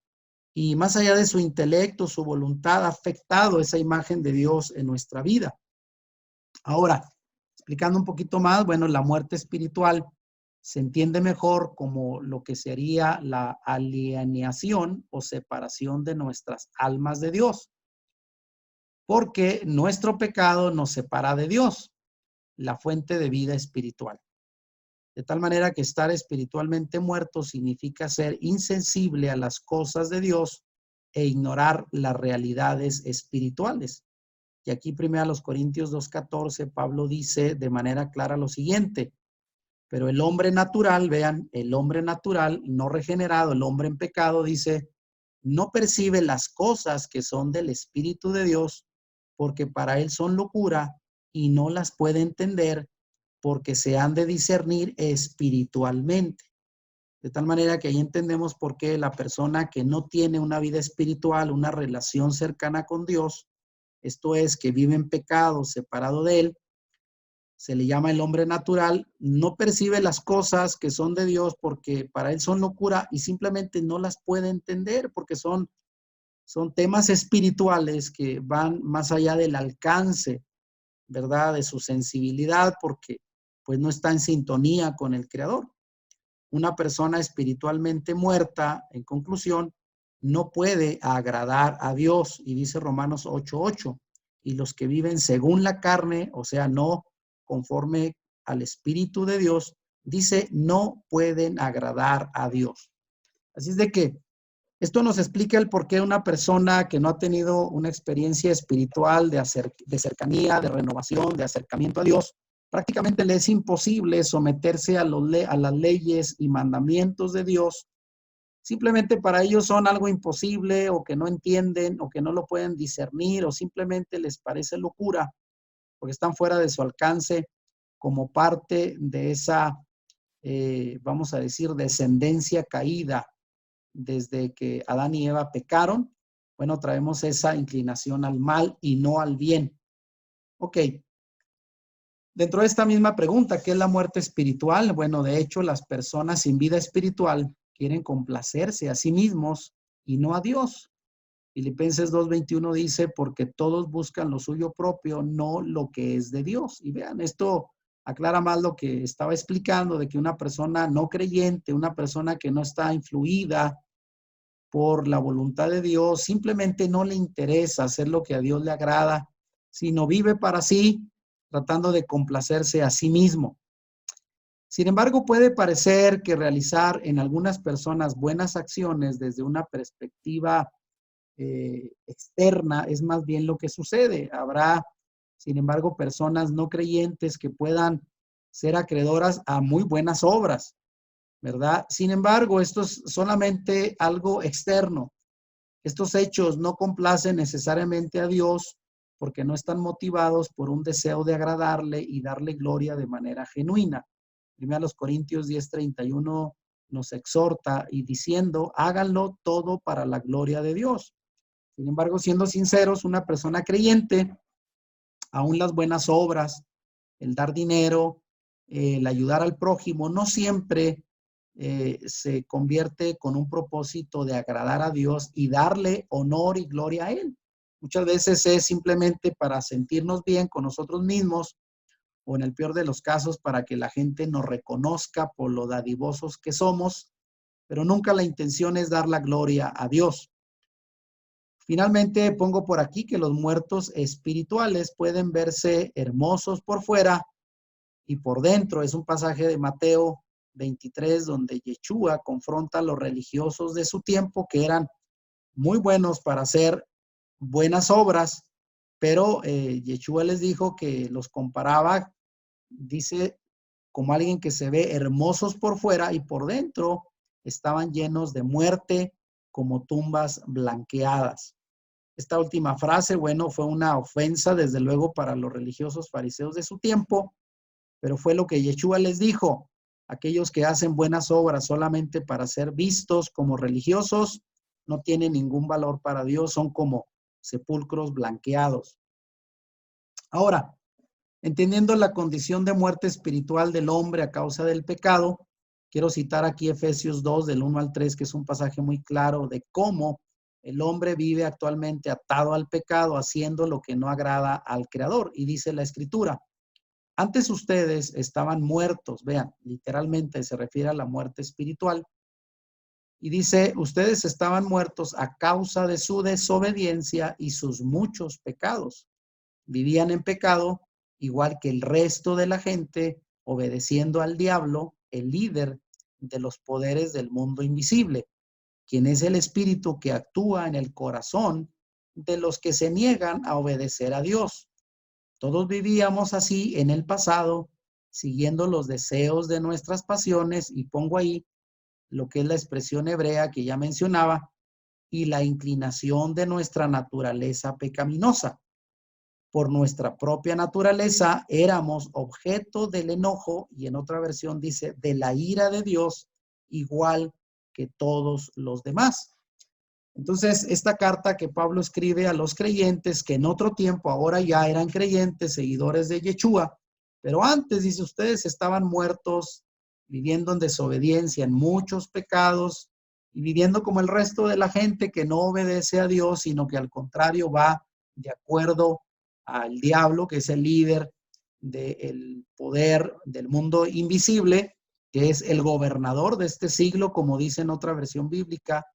y más allá de su intelecto, su voluntad, ha afectado esa imagen de Dios en nuestra vida. Ahora, explicando un poquito más, bueno, la muerte espiritual se entiende mejor como lo que sería la alienación o separación de nuestras almas de Dios, porque nuestro pecado nos separa de Dios, la fuente de vida espiritual. De tal manera que estar espiritualmente muerto significa ser insensible a las cosas de Dios e ignorar las realidades espirituales. Y aquí primero a los Corintios 2:14, Pablo dice de manera clara lo siguiente: pero el hombre natural, vean, el hombre natural, no regenerado, el hombre en pecado, dice, no percibe las cosas que son del Espíritu de Dios, porque para él son locura y no las puede entender porque se han de discernir espiritualmente. De tal manera que ahí entendemos por qué la persona que no tiene una vida espiritual, una relación cercana con Dios, esto es, que vive en pecado, separado de él, se le llama el hombre natural, no percibe las cosas que son de Dios porque para él son locura y simplemente no las puede entender porque son temas espirituales que van más allá del alcance, ¿verdad? De su sensibilidad porque pues no está en sintonía con el Creador. Una persona espiritualmente muerta, en conclusión, no puede agradar a Dios. Y dice Romanos 8:8, y los que viven según la carne, o sea, no conforme al Espíritu de Dios, dice, no pueden agradar a Dios. Así es de que esto nos explica el por qué una persona que no ha tenido una experiencia espiritual de cercanía, de renovación, de acercamiento a Dios, prácticamente le es imposible someterse a las leyes y mandamientos de Dios. Simplemente para ellos son algo imposible o que no entienden o que no lo pueden discernir o simplemente les parece locura porque están fuera de su alcance como parte de esa, vamos a decir, descendencia caída desde que Adán y Eva pecaron. Bueno, traemos esa inclinación al mal y no al bien. Ok. Dentro de esta misma pregunta, ¿qué es la muerte espiritual? Bueno, de hecho, las personas sin vida espiritual quieren complacerse a sí mismos y no a Dios. Filipenses 2:21 dice, porque todos buscan lo suyo propio, no lo que es de Dios. Y vean, esto aclara más lo que estaba explicando, de que una persona no creyente, una persona que no está influida por la voluntad de Dios, simplemente no le interesa hacer lo que a Dios le agrada, sino vive para sí, tratando de complacerse a sí mismo. Sin embargo, puede parecer que realizar en algunas personas buenas acciones desde una perspectiva externa es más bien lo que sucede. Habrá, sin embargo, personas no creyentes que puedan ser acreedoras a muy buenas obras, ¿verdad? Sin embargo, esto es solamente algo externo. Estos hechos no complacen necesariamente a Dios porque no están motivados por un deseo de agradarle y darle gloria de manera genuina. Primero los Corintios 10:31 nos exhorta y diciendo, háganlo todo para la gloria de Dios. Sin embargo, siendo sinceros, una persona creyente, aún las buenas obras, el dar dinero, el ayudar al prójimo, no siempre se convierte con un propósito de agradar a Dios y darle honor y gloria a Él. Muchas veces es simplemente para sentirnos bien con nosotros mismos o en el peor de los casos para que la gente nos reconozca por lo dadivosos que somos, pero nunca la intención es dar la gloria a Dios. Finalmente pongo por aquí que los muertos espirituales pueden verse hermosos por fuera y por dentro. Es un pasaje de Mateo 23 donde Yeshua confronta a los religiosos de su tiempo que eran muy buenos para hacer buenas obras, pero Yeshua les dijo que los comparaba, dice, como alguien que se ve hermosos por fuera y por dentro estaban llenos de muerte como tumbas blanqueadas. Esta última frase, bueno, fue una ofensa desde luego para los religiosos fariseos de su tiempo, pero fue lo que Yeshua les dijo. Aquellos que hacen buenas obras solamente para ser vistos como religiosos no tienen ningún valor para Dios, son como sepulcros blanqueados. Ahora, entendiendo la condición de muerte espiritual del hombre a causa del pecado, quiero citar aquí Efesios 2 del 1 al 3, que es un pasaje muy claro de cómo el hombre vive actualmente atado al pecado, haciendo lo que no agrada al Creador. Y dice la Escritura, Antes ustedes estaban muertos, vean, literalmente se refiere a la muerte espiritual. Y dice, ustedes estaban muertos a causa de su desobediencia y sus muchos pecados. Vivían en pecado, igual que el resto de la gente, obedeciendo al diablo, el líder de los poderes del mundo invisible, quien es el espíritu que actúa en el corazón de los que se niegan a obedecer a Dios. Todos vivíamos así en el pasado, siguiendo los deseos de nuestras pasiones, y pongo ahí lo que es la expresión hebrea que ya mencionaba, y la inclinación de nuestra naturaleza pecaminosa. Por nuestra propia naturaleza éramos objeto del enojo, y en otra versión dice de la ira de Dios, igual que todos los demás. Entonces, esta carta que Pablo escribe a los creyentes que en otro tiempo ahora ya eran creyentes, seguidores de Yeshua, pero antes dice, ustedes estaban muertos, viviendo en desobediencia, en muchos pecados y viviendo como el resto de la gente que no obedece a Dios, sino que al contrario va de acuerdo al diablo, que es el líder del poder del mundo invisible, que es el gobernador de este siglo, como dice en otra versión bíblica,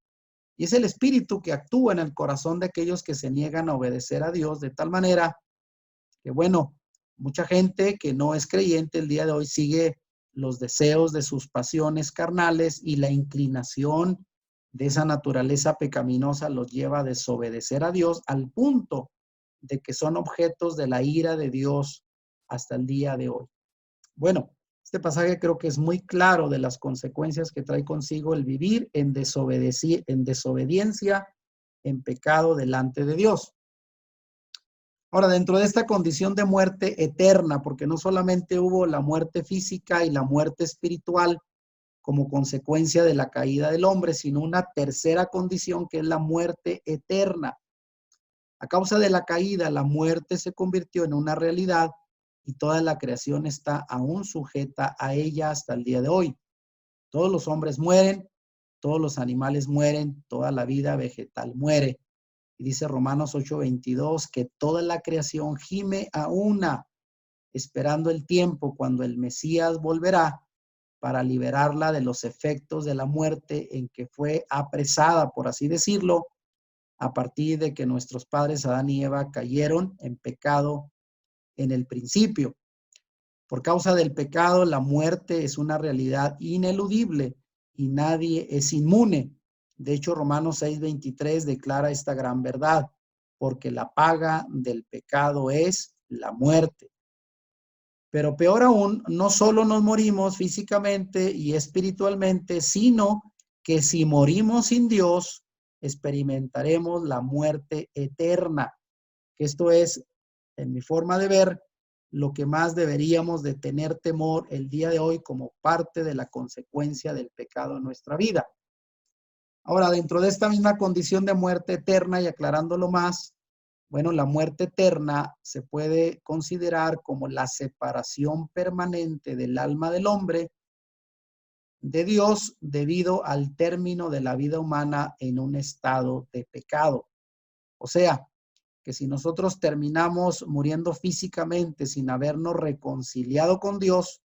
y es el espíritu que actúa en el corazón de aquellos que se niegan a obedecer a Dios, de tal manera que, bueno, mucha gente que no es creyente el día de hoy sigue los deseos de sus pasiones carnales, y la inclinación de esa naturaleza pecaminosa los lleva a desobedecer a Dios al punto de que son objetos de la ira de Dios hasta el día de hoy. Bueno, este pasaje creo que es muy claro de las consecuencias que trae consigo el vivir en desobediencia, en pecado delante de Dios. Ahora, dentro de esta condición de muerte eterna, porque no solamente hubo la muerte física y la muerte espiritual como consecuencia de la caída del hombre, sino una tercera condición que es la muerte eterna. A causa de la caída, la muerte se convirtió en una realidad y toda la creación está aún sujeta a ella hasta el día de hoy. Todos los hombres mueren, todos los animales mueren, toda la vida vegetal muere. Y dice Romanos 8:22 que toda la creación gime a una, esperando el tiempo cuando el Mesías volverá para liberarla de los efectos de la muerte en que fue apresada, por así decirlo, a partir de que nuestros padres Adán y Eva cayeron en pecado en el principio. Por causa del pecado, la muerte es una realidad ineludible y nadie es inmune. De hecho, Romanos 6:23 declara esta gran verdad, porque la paga del pecado es la muerte. Pero peor aún, no solo nos morimos físicamente y espiritualmente, sino que si morimos sin Dios, experimentaremos la muerte eterna. Esto es, en mi forma de ver, lo que más deberíamos de tener temor el día de hoy como parte de la consecuencia del pecado en nuestra vida. Ahora, dentro de esta misma condición de muerte eterna, y aclarándolo más, bueno, la muerte eterna se puede considerar como la separación permanente del alma del hombre de Dios debido al término de la vida humana en un estado de pecado. O sea, que si nosotros terminamos muriendo físicamente sin habernos reconciliado con Dios,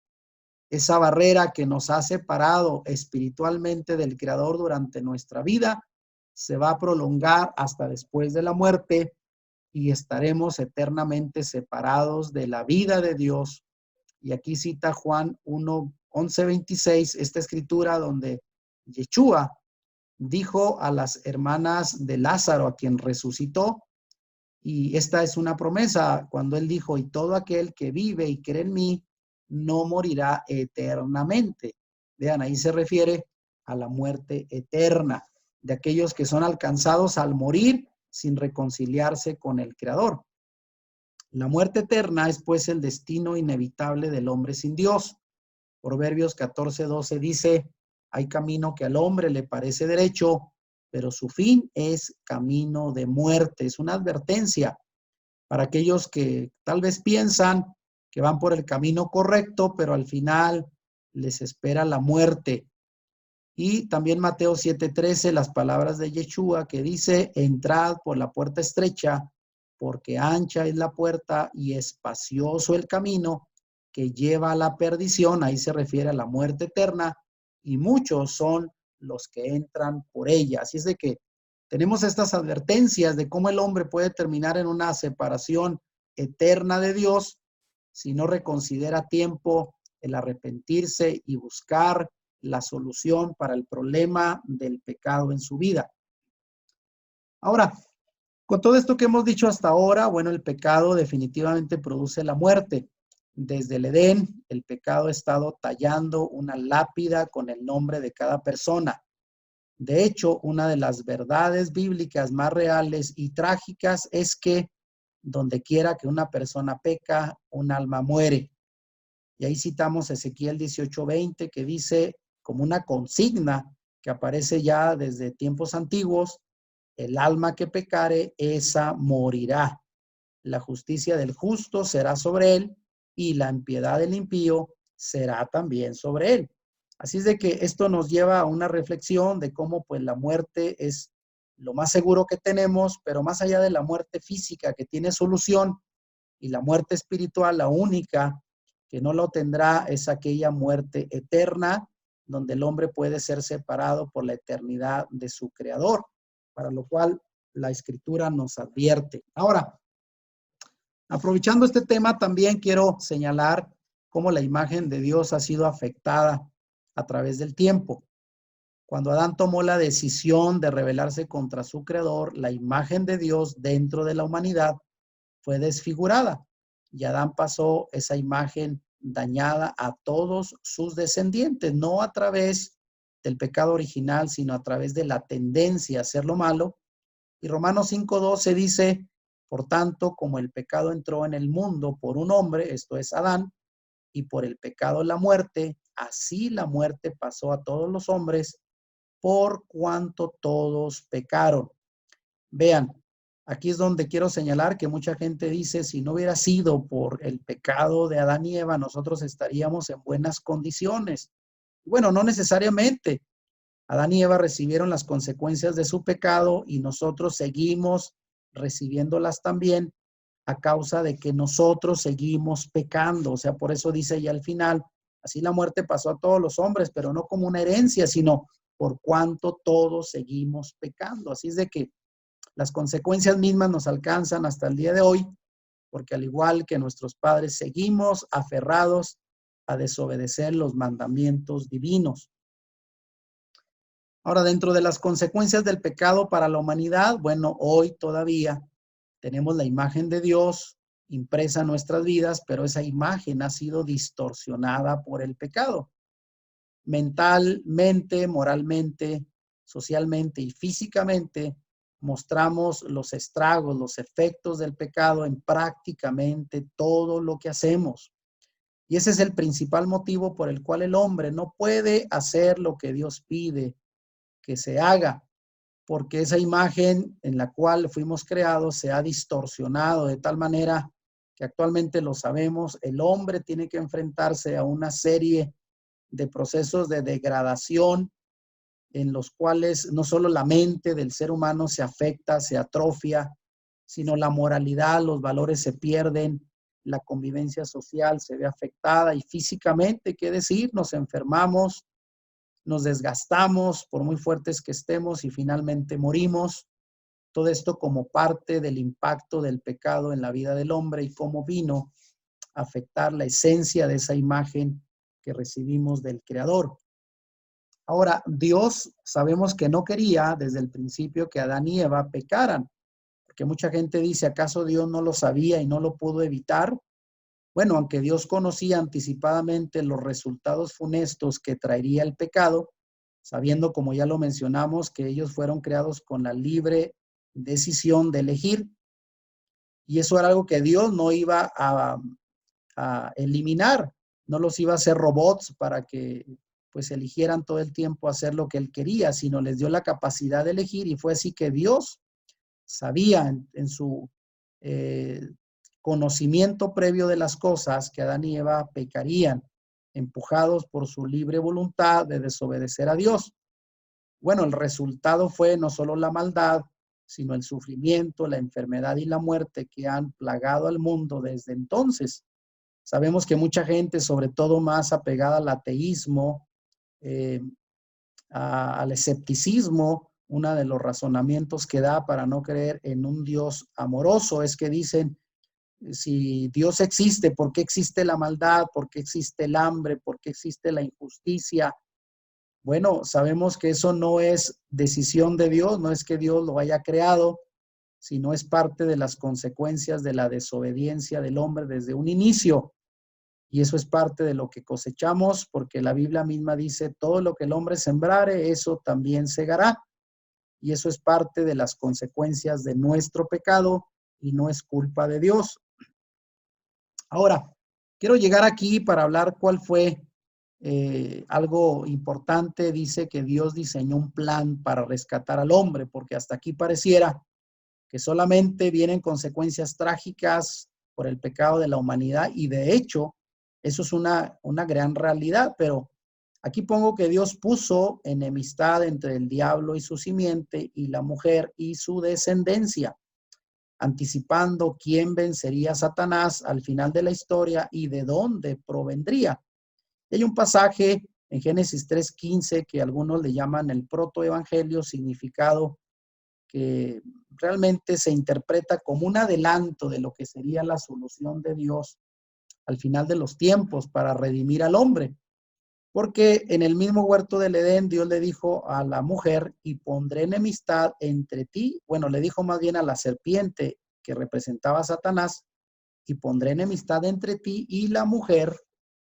esa barrera que nos ha separado espiritualmente del Creador durante nuestra vida se va a prolongar hasta después de la muerte, y estaremos eternamente separados de la vida de Dios. Y aquí cita Juan 1:11-26, esta escritura donde Yeshua dijo a las hermanas de Lázaro, a quien resucitó, y esta es una promesa cuando él dijo, y todo aquel que vive y cree en mí no morirá eternamente. Vean, ahí se refiere a la muerte eterna de aquellos que son alcanzados al morir sin reconciliarse con el Creador. La muerte eterna es pues el destino inevitable del hombre sin Dios. Proverbios 14:12 dice, hay camino que al hombre le parece derecho, pero su fin es camino de muerte. Es una advertencia para aquellos que tal vez piensan que van por el camino correcto, pero al final les espera la muerte. Y también Mateo 7:13, las palabras de Yeshua que dice, entrad por la puerta estrecha, porque ancha es la puerta y espacioso el camino que lleva a la perdición, ahí se refiere a la muerte eterna, y muchos son los que entran por ella. Así es de que tenemos estas advertencias de cómo el hombre puede terminar en una separación eterna de Dios si no reconsidera a tiempo el arrepentirse y buscar la solución para el problema del pecado en su vida. Ahora, con todo esto que hemos dicho hasta ahora, bueno, el pecado definitivamente produce la muerte. Desde el Edén, el pecado ha estado tallando una lápida con el nombre de cada persona. De hecho, una de las verdades bíblicas más reales y trágicas es que donde quiera que una persona peca, un alma muere. Y ahí citamos Ezequiel 18:20, que dice como una consigna que aparece ya desde tiempos antiguos: el alma que pecare, esa morirá. La justicia del justo será sobre él y la impiedad del impío será también sobre él. Así es de que esto nos lleva a una reflexión de cómo pues la muerte es lo más seguro que tenemos, pero más allá de la muerte física que tiene solución, y la muerte espiritual, la única que no lo tendrá, es aquella muerte eterna, donde el hombre puede ser separado por la eternidad de su creador, para lo cual la escritura nos advierte. Ahora, aprovechando este tema, también quiero señalar cómo la imagen de Dios ha sido afectada a través del tiempo. Cuando Adán tomó la decisión de rebelarse contra su creador, la imagen de Dios dentro de la humanidad fue desfigurada y Adán pasó esa imagen dañada a todos sus descendientes, no a través del pecado original, sino a través de la tendencia a hacer lo malo. Y Romanos 5:12 dice: por tanto, como el pecado entró en el mundo por un hombre, esto es Adán, y por el pecado la muerte, así la muerte pasó a todos los hombres por cuanto todos pecaron. Vean, aquí es donde quiero señalar que mucha gente dice: si no hubiera sido por el pecado de Adán y Eva, nosotros estaríamos en buenas condiciones. Bueno, no necesariamente. Adán y Eva recibieron las consecuencias de su pecado y nosotros seguimos recibiéndolas también a causa de que nosotros seguimos pecando. O sea, por eso dice ya al final: así la muerte pasó a todos los hombres, pero no como una herencia, sino por cuanto todos seguimos pecando. Así es de que las consecuencias mismas nos alcanzan hasta el día de hoy, porque al igual que nuestros padres, seguimos aferrados a desobedecer los mandamientos divinos. Ahora, dentro de las consecuencias del pecado para la humanidad, bueno, hoy todavía tenemos la imagen de Dios impresa en nuestras vidas, pero esa imagen ha sido distorsionada por el pecado. Mentalmente, moralmente, socialmente y físicamente, mostramos los estragos, los efectos del pecado en prácticamente todo lo que hacemos. Y ese es el principal motivo por el cual el hombre no puede hacer lo que Dios pide que se haga, porque esa imagen en la cual fuimos creados se ha distorsionado de tal manera que actualmente lo sabemos, el hombre tiene que enfrentarse a una serie de procesos de degradación en los cuales no solo la mente del ser humano se afecta, se atrofia, sino la moralidad, los valores se pierden, la convivencia social se ve afectada y físicamente, ¿qué decir? Nos enfermamos, nos desgastamos por muy fuertes que estemos y finalmente morimos. Todo esto como parte del impacto del pecado en la vida del hombre y cómo vino a afectar la esencia de esa imagen que recibimos del Creador. Ahora, Dios sabemos que no quería desde el principio que Adán y Eva pecaran, porque mucha gente dice: ¿acaso Dios no lo sabía y no lo pudo evitar? Bueno, aunque Dios conocía anticipadamente los resultados funestos que traería el pecado, sabiendo, como ya lo mencionamos, que ellos fueron creados con la libre decisión de elegir, y eso era algo que Dios no iba a eliminar, no los iba a hacer robots para que pues eligieran todo el tiempo hacer lo que él quería, sino les dio la capacidad de elegir, y fue así que Dios sabía en su eh, conocimiento previo de las cosas que Adán y Eva pecarían, empujados por su libre voluntad de desobedecer a Dios. Bueno, el resultado fue no solo la maldad, sino el sufrimiento, la enfermedad y la muerte que han plagado al mundo desde entonces. Sabemos que mucha gente, sobre todo más apegada al ateísmo, al escepticismo, uno de los razonamientos que da para no creer en un Dios amoroso es que dicen, si Dios existe, ¿por qué existe la maldad? ¿Por qué existe el hambre? ¿Por qué existe la injusticia? Bueno, sabemos que eso no es decisión de Dios, no es que Dios lo haya creado, sino es parte de las consecuencias de la desobediencia del hombre desde un inicio. Y eso es parte de lo que cosechamos, porque la Biblia misma dice, todo lo que el hombre sembrare, eso también segará. Y eso es parte de las consecuencias de nuestro pecado y no es culpa de Dios. Ahora, quiero llegar aquí para hablar cuál fue algo importante. Dice que Dios diseñó un plan para rescatar al hombre, porque hasta aquí pareciera que solamente vienen consecuencias trágicas por el pecado de la humanidad y de hecho, eso es una gran realidad, pero aquí pongo que Dios puso enemistad entre el diablo y su simiente y la mujer y su descendencia, anticipando quién vencería a Satanás al final de la historia y de dónde provendría. Hay un pasaje en Génesis 3:15 que algunos le llaman el protoevangelio, significado que realmente se interpreta como un adelanto de lo que sería la solución de Dios al final de los tiempos para redimir al hombre. Porque en el mismo huerto del Edén, Dios le dijo a la mujer, y pondré enemistad entre ti, bueno, le dijo más bien a la serpiente que representaba a Satanás, y pondré enemistad entre ti y la mujer,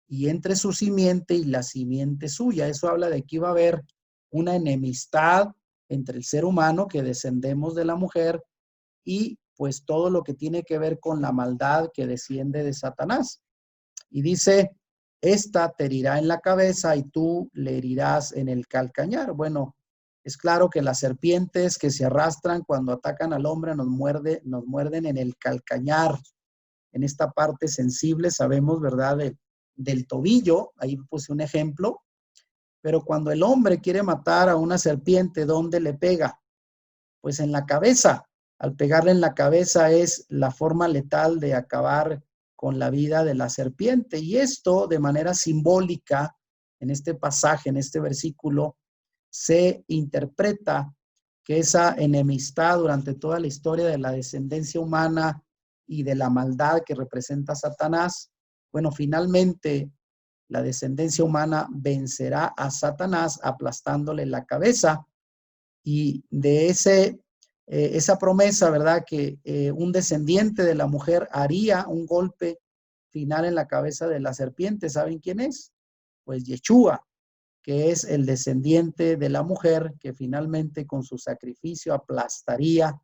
y entre su simiente y la simiente suya. Eso habla de que iba a haber una enemistad entre el ser humano, que descendemos de la mujer, y pues todo lo que tiene que ver con la maldad que desciende de Satanás. Y dice, esta te herirá en la cabeza y tú le herirás en el calcañar. Bueno, es claro que las serpientes que se arrastran cuando atacan al hombre nos muerden en el calcañar, en esta parte sensible, sabemos, ¿verdad? Del tobillo, ahí puse un ejemplo, pero cuando el hombre quiere matar a una serpiente, ¿dónde le pega? Pues en la cabeza. Al pegarle en la cabeza es la forma letal de acabar con la vida de la serpiente. Y esto de manera simbólica, en este pasaje, en este versículo, se interpreta que esa enemistad durante toda la historia de la descendencia humana y de la maldad que representa Satanás, bueno, finalmente la descendencia humana vencerá a Satanás aplastándole la cabeza y de esa promesa, ¿verdad? Que un descendiente de la mujer haría un golpe final en la cabeza de la serpiente. ¿Saben quién es? Pues Yeshua, que es el descendiente de la mujer que finalmente con su sacrificio aplastaría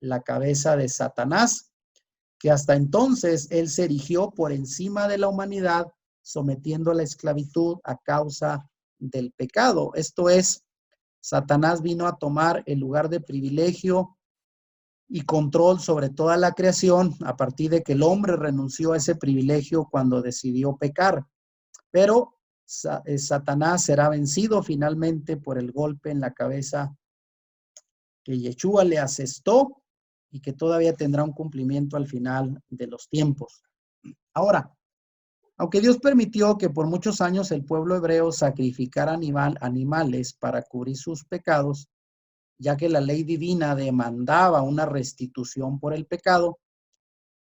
la cabeza de Satanás, que hasta entonces él se erigió por encima de la humanidad, sometiendo a la esclavitud a causa del pecado. Esto es, Satanás vino a tomar el lugar de privilegio y control sobre toda la creación a partir de que el hombre renunció a ese privilegio cuando decidió pecar. Pero Satanás será vencido finalmente por el golpe en la cabeza que Yeshua le asestó y que todavía tendrá un cumplimiento al final de los tiempos. Ahora, aunque Dios permitió que por muchos años el pueblo hebreo sacrificara animales para cubrir sus pecados, ya que la ley divina demandaba una restitución por el pecado,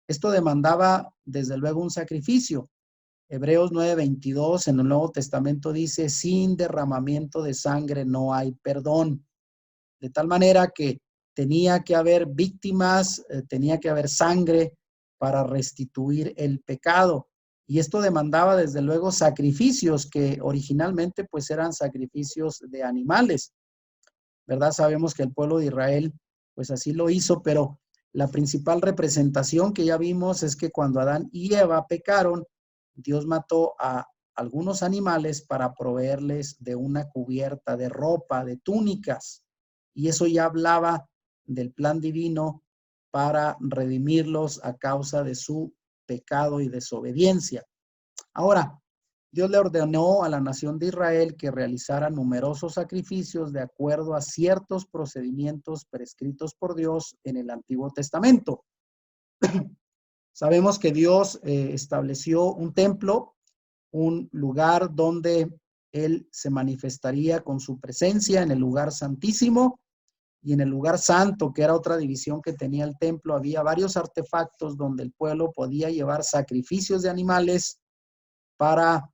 esto demandaba desde luego un sacrificio. Hebreos 9:22 en el Nuevo Testamento dice, sin derramamiento de sangre no hay perdón. De tal manera que tenía que haber víctimas, tenía que haber sangre para restituir el pecado. Y esto demandaba desde luego sacrificios que originalmente pues eran sacrificios de animales, ¿verdad? Sabemos que el pueblo de Israel pues así lo hizo, pero la principal representación que ya vimos es que cuando Adán y Eva pecaron, Dios mató a algunos animales para proveerles de una cubierta, de ropa, de túnicas. Y eso ya hablaba del plan divino para redimirlos a causa de su pecado y desobediencia. Ahora, Dios le ordenó a la nación de Israel que realizara numerosos sacrificios de acuerdo a ciertos procedimientos prescritos por Dios en el Antiguo Testamento. Sabemos que Dios estableció un templo, un lugar donde Él se manifestaría con su presencia en el lugar santísimo y en el lugar santo, que era otra división que tenía el templo. Había varios artefactos donde el pueblo podía llevar sacrificios de animales para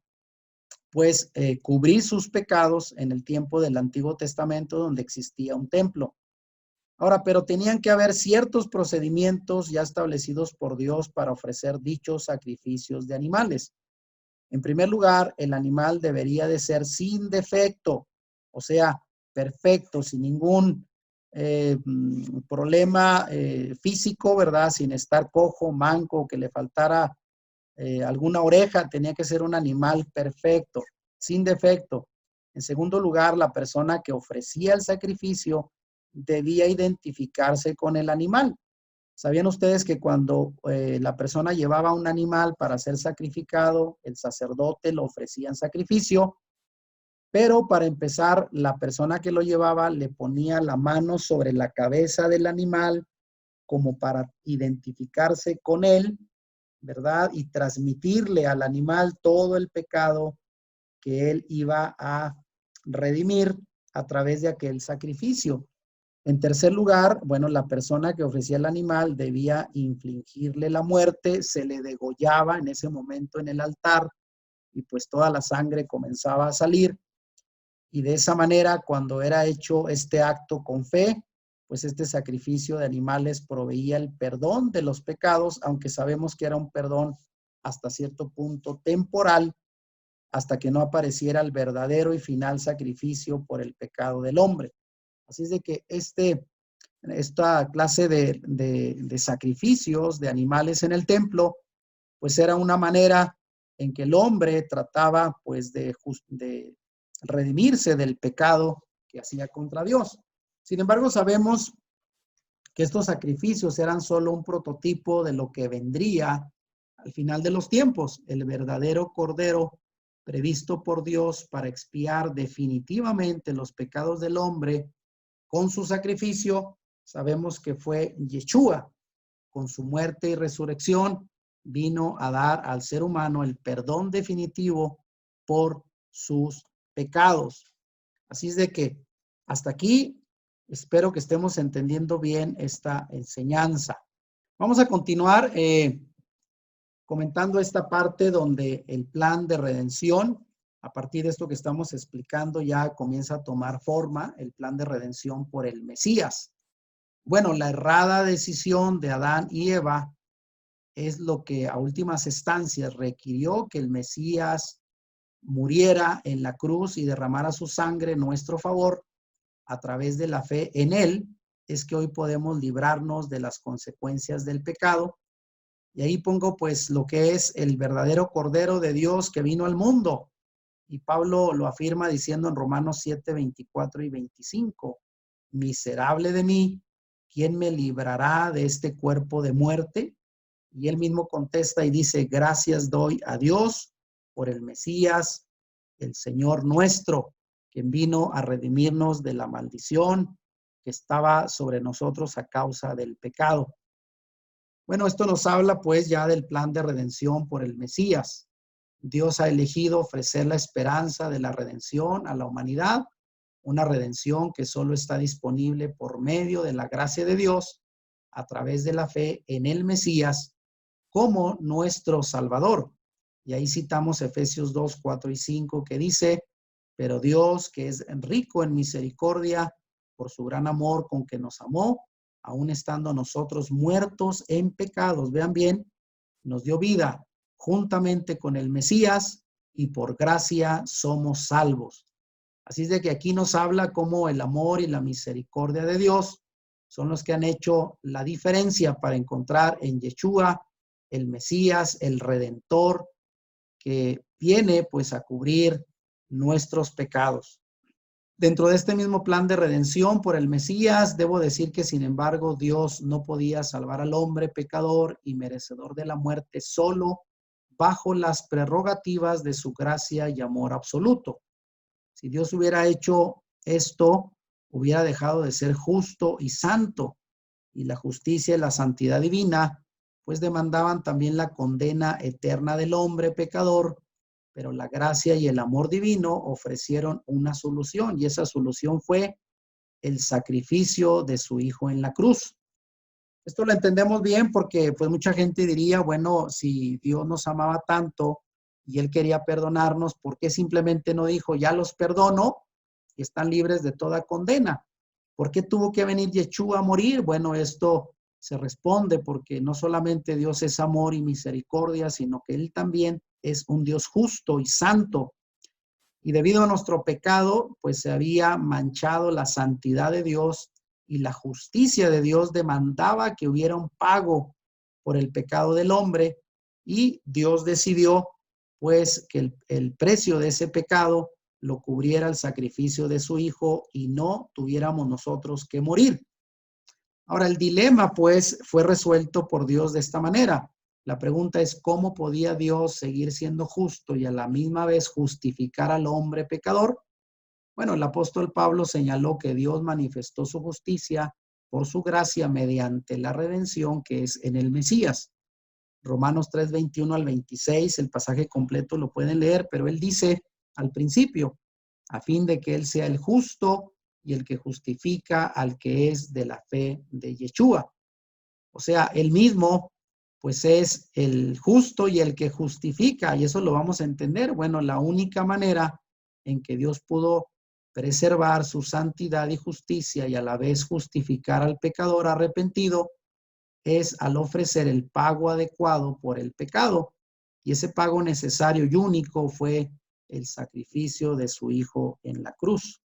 pues cubrir sus pecados en el tiempo del Antiguo Testamento donde existía un templo. Ahora, pero tenían que haber ciertos procedimientos ya establecidos por Dios para ofrecer dichos sacrificios de animales. En primer lugar, el animal debería de ser sin defecto, o sea, perfecto, sin ningún problema físico, ¿verdad? Sin estar cojo, manco, que le faltara alguna oreja, tenía que ser un animal perfecto, sin defecto. En segundo lugar, la persona que ofrecía el sacrificio debía identificarse con el animal. ¿Sabían ustedes que cuando la persona llevaba un animal para ser sacrificado, el sacerdote lo ofrecía en sacrificio? Pero para empezar, la persona que lo llevaba le ponía la mano sobre la cabeza del animal como para identificarse con él, ¿verdad? Y transmitirle al animal todo el pecado que él iba a redimir a través de aquel sacrificio. En tercer lugar, bueno, la persona que ofrecía el animal debía infligirle la muerte, se le degollaba en ese momento en el altar y pues toda la sangre comenzaba a salir. Y de esa manera, cuando era hecho este acto con fe, pues este sacrificio de animales proveía el perdón de los pecados, aunque sabemos que era un perdón hasta cierto punto temporal, hasta que no apareciera el verdadero y final sacrificio por el pecado del hombre. Así es de que esta clase de sacrificios de animales en el templo, pues era una manera en que el hombre trataba pues de redimirse del pecado que hacía contra Dios. Sin embargo, sabemos que estos sacrificios eran solo un prototipo de lo que vendría al final de los tiempos, el verdadero cordero previsto por Dios para expiar definitivamente los pecados del hombre con su sacrificio. Sabemos que fue Yeshua. Con su muerte y resurrección vino a dar al ser humano el perdón definitivo por sus pecados. Así es de que hasta aquí espero que estemos entendiendo bien esta enseñanza. Vamos a continuar comentando esta parte donde el plan de redención, a partir de esto que estamos explicando, ya comienza a tomar forma, el plan de redención por el Mesías. Bueno, la errada decisión de Adán y Eva es lo que a últimas instancias requirió que el Mesías muriera en la cruz y derramara su sangre en nuestro favor. A través de la fe en él es que hoy podemos librarnos de las consecuencias del pecado. Y ahí pongo pues lo que es el verdadero Cordero de Dios que vino al mundo. Y Pablo lo afirma diciendo en Romanos 7, 24 y 25, miserable de mí, ¿quién me librará de este cuerpo de muerte? Y él mismo contesta y dice, gracias doy a Dios por el Mesías, el Señor nuestro, quien vino a redimirnos de la maldición que estaba sobre nosotros a causa del pecado. Bueno, esto nos habla pues ya del plan de redención por el Mesías. Dios ha elegido ofrecer la esperanza de la redención a la humanidad, una redención que solo está disponible por medio de la gracia de Dios a través de la fe en el Mesías como nuestro Salvador. Y ahí citamos Efesios 2, 4 y 5 que dice, pero Dios que es rico en misericordia por su gran amor con que nos amó, aun estando nosotros muertos en pecados, vean bien, nos dio vida juntamente con el Mesías y por gracia somos salvos. Así es de que aquí nos habla cómo el amor y la misericordia de Dios son los que han hecho la diferencia para encontrar en Yeshua el Mesías, el Redentor, que viene pues a cubrir nuestros pecados. Dentro de este mismo plan de redención por el Mesías, debo decir que sin embargo Dios no podía salvar al hombre pecador y merecedor de la muerte solo bajo las prerrogativas de su gracia y amor absoluto. Si Dios hubiera hecho esto, hubiera dejado de ser justo y santo, y la justicia y la santidad divina pues demandaban también la condena eterna del hombre pecador, pero la gracia y el amor divino ofrecieron una solución, y esa solución fue el sacrificio de su Hijo en la cruz. Esto lo entendemos bien porque pues mucha gente diría, bueno, si Dios nos amaba tanto y Él quería perdonarnos, ¿por qué simplemente no dijo, ya los perdono y están libres de toda condena? ¿Por qué tuvo que venir Yeshua a morir? Bueno, esto se responde porque no solamente Dios es amor y misericordia, sino que Él también es un Dios justo y santo. Y debido a nuestro pecado, pues se había manchado la santidad de Dios y la justicia de Dios demandaba que hubiera un pago por el pecado del hombre, y Dios decidió pues que el precio de ese pecado lo cubriera el sacrificio de su Hijo y no tuviéramos nosotros que morir. Ahora, el dilema pues fue resuelto por Dios de esta manera. La pregunta es, ¿cómo podía Dios seguir siendo justo y a la misma vez justificar al hombre pecador? Bueno, el apóstol Pablo señaló que Dios manifestó su justicia por su gracia mediante la redención que es en el Mesías. Romanos 3, 21 al 26, el pasaje completo lo pueden leer, pero él dice al principio, a fin de que él sea el justo y el que justifica al que es de la fe de Yeshua. O sea, él mismo, pues es el justo y el que justifica, y eso lo vamos a entender. Bueno, la única manera en que Dios pudo preservar su santidad y justicia y a la vez justificar al pecador arrepentido es al ofrecer el pago adecuado por el pecado. Y ese pago necesario y único fue el sacrificio de su Hijo en la cruz.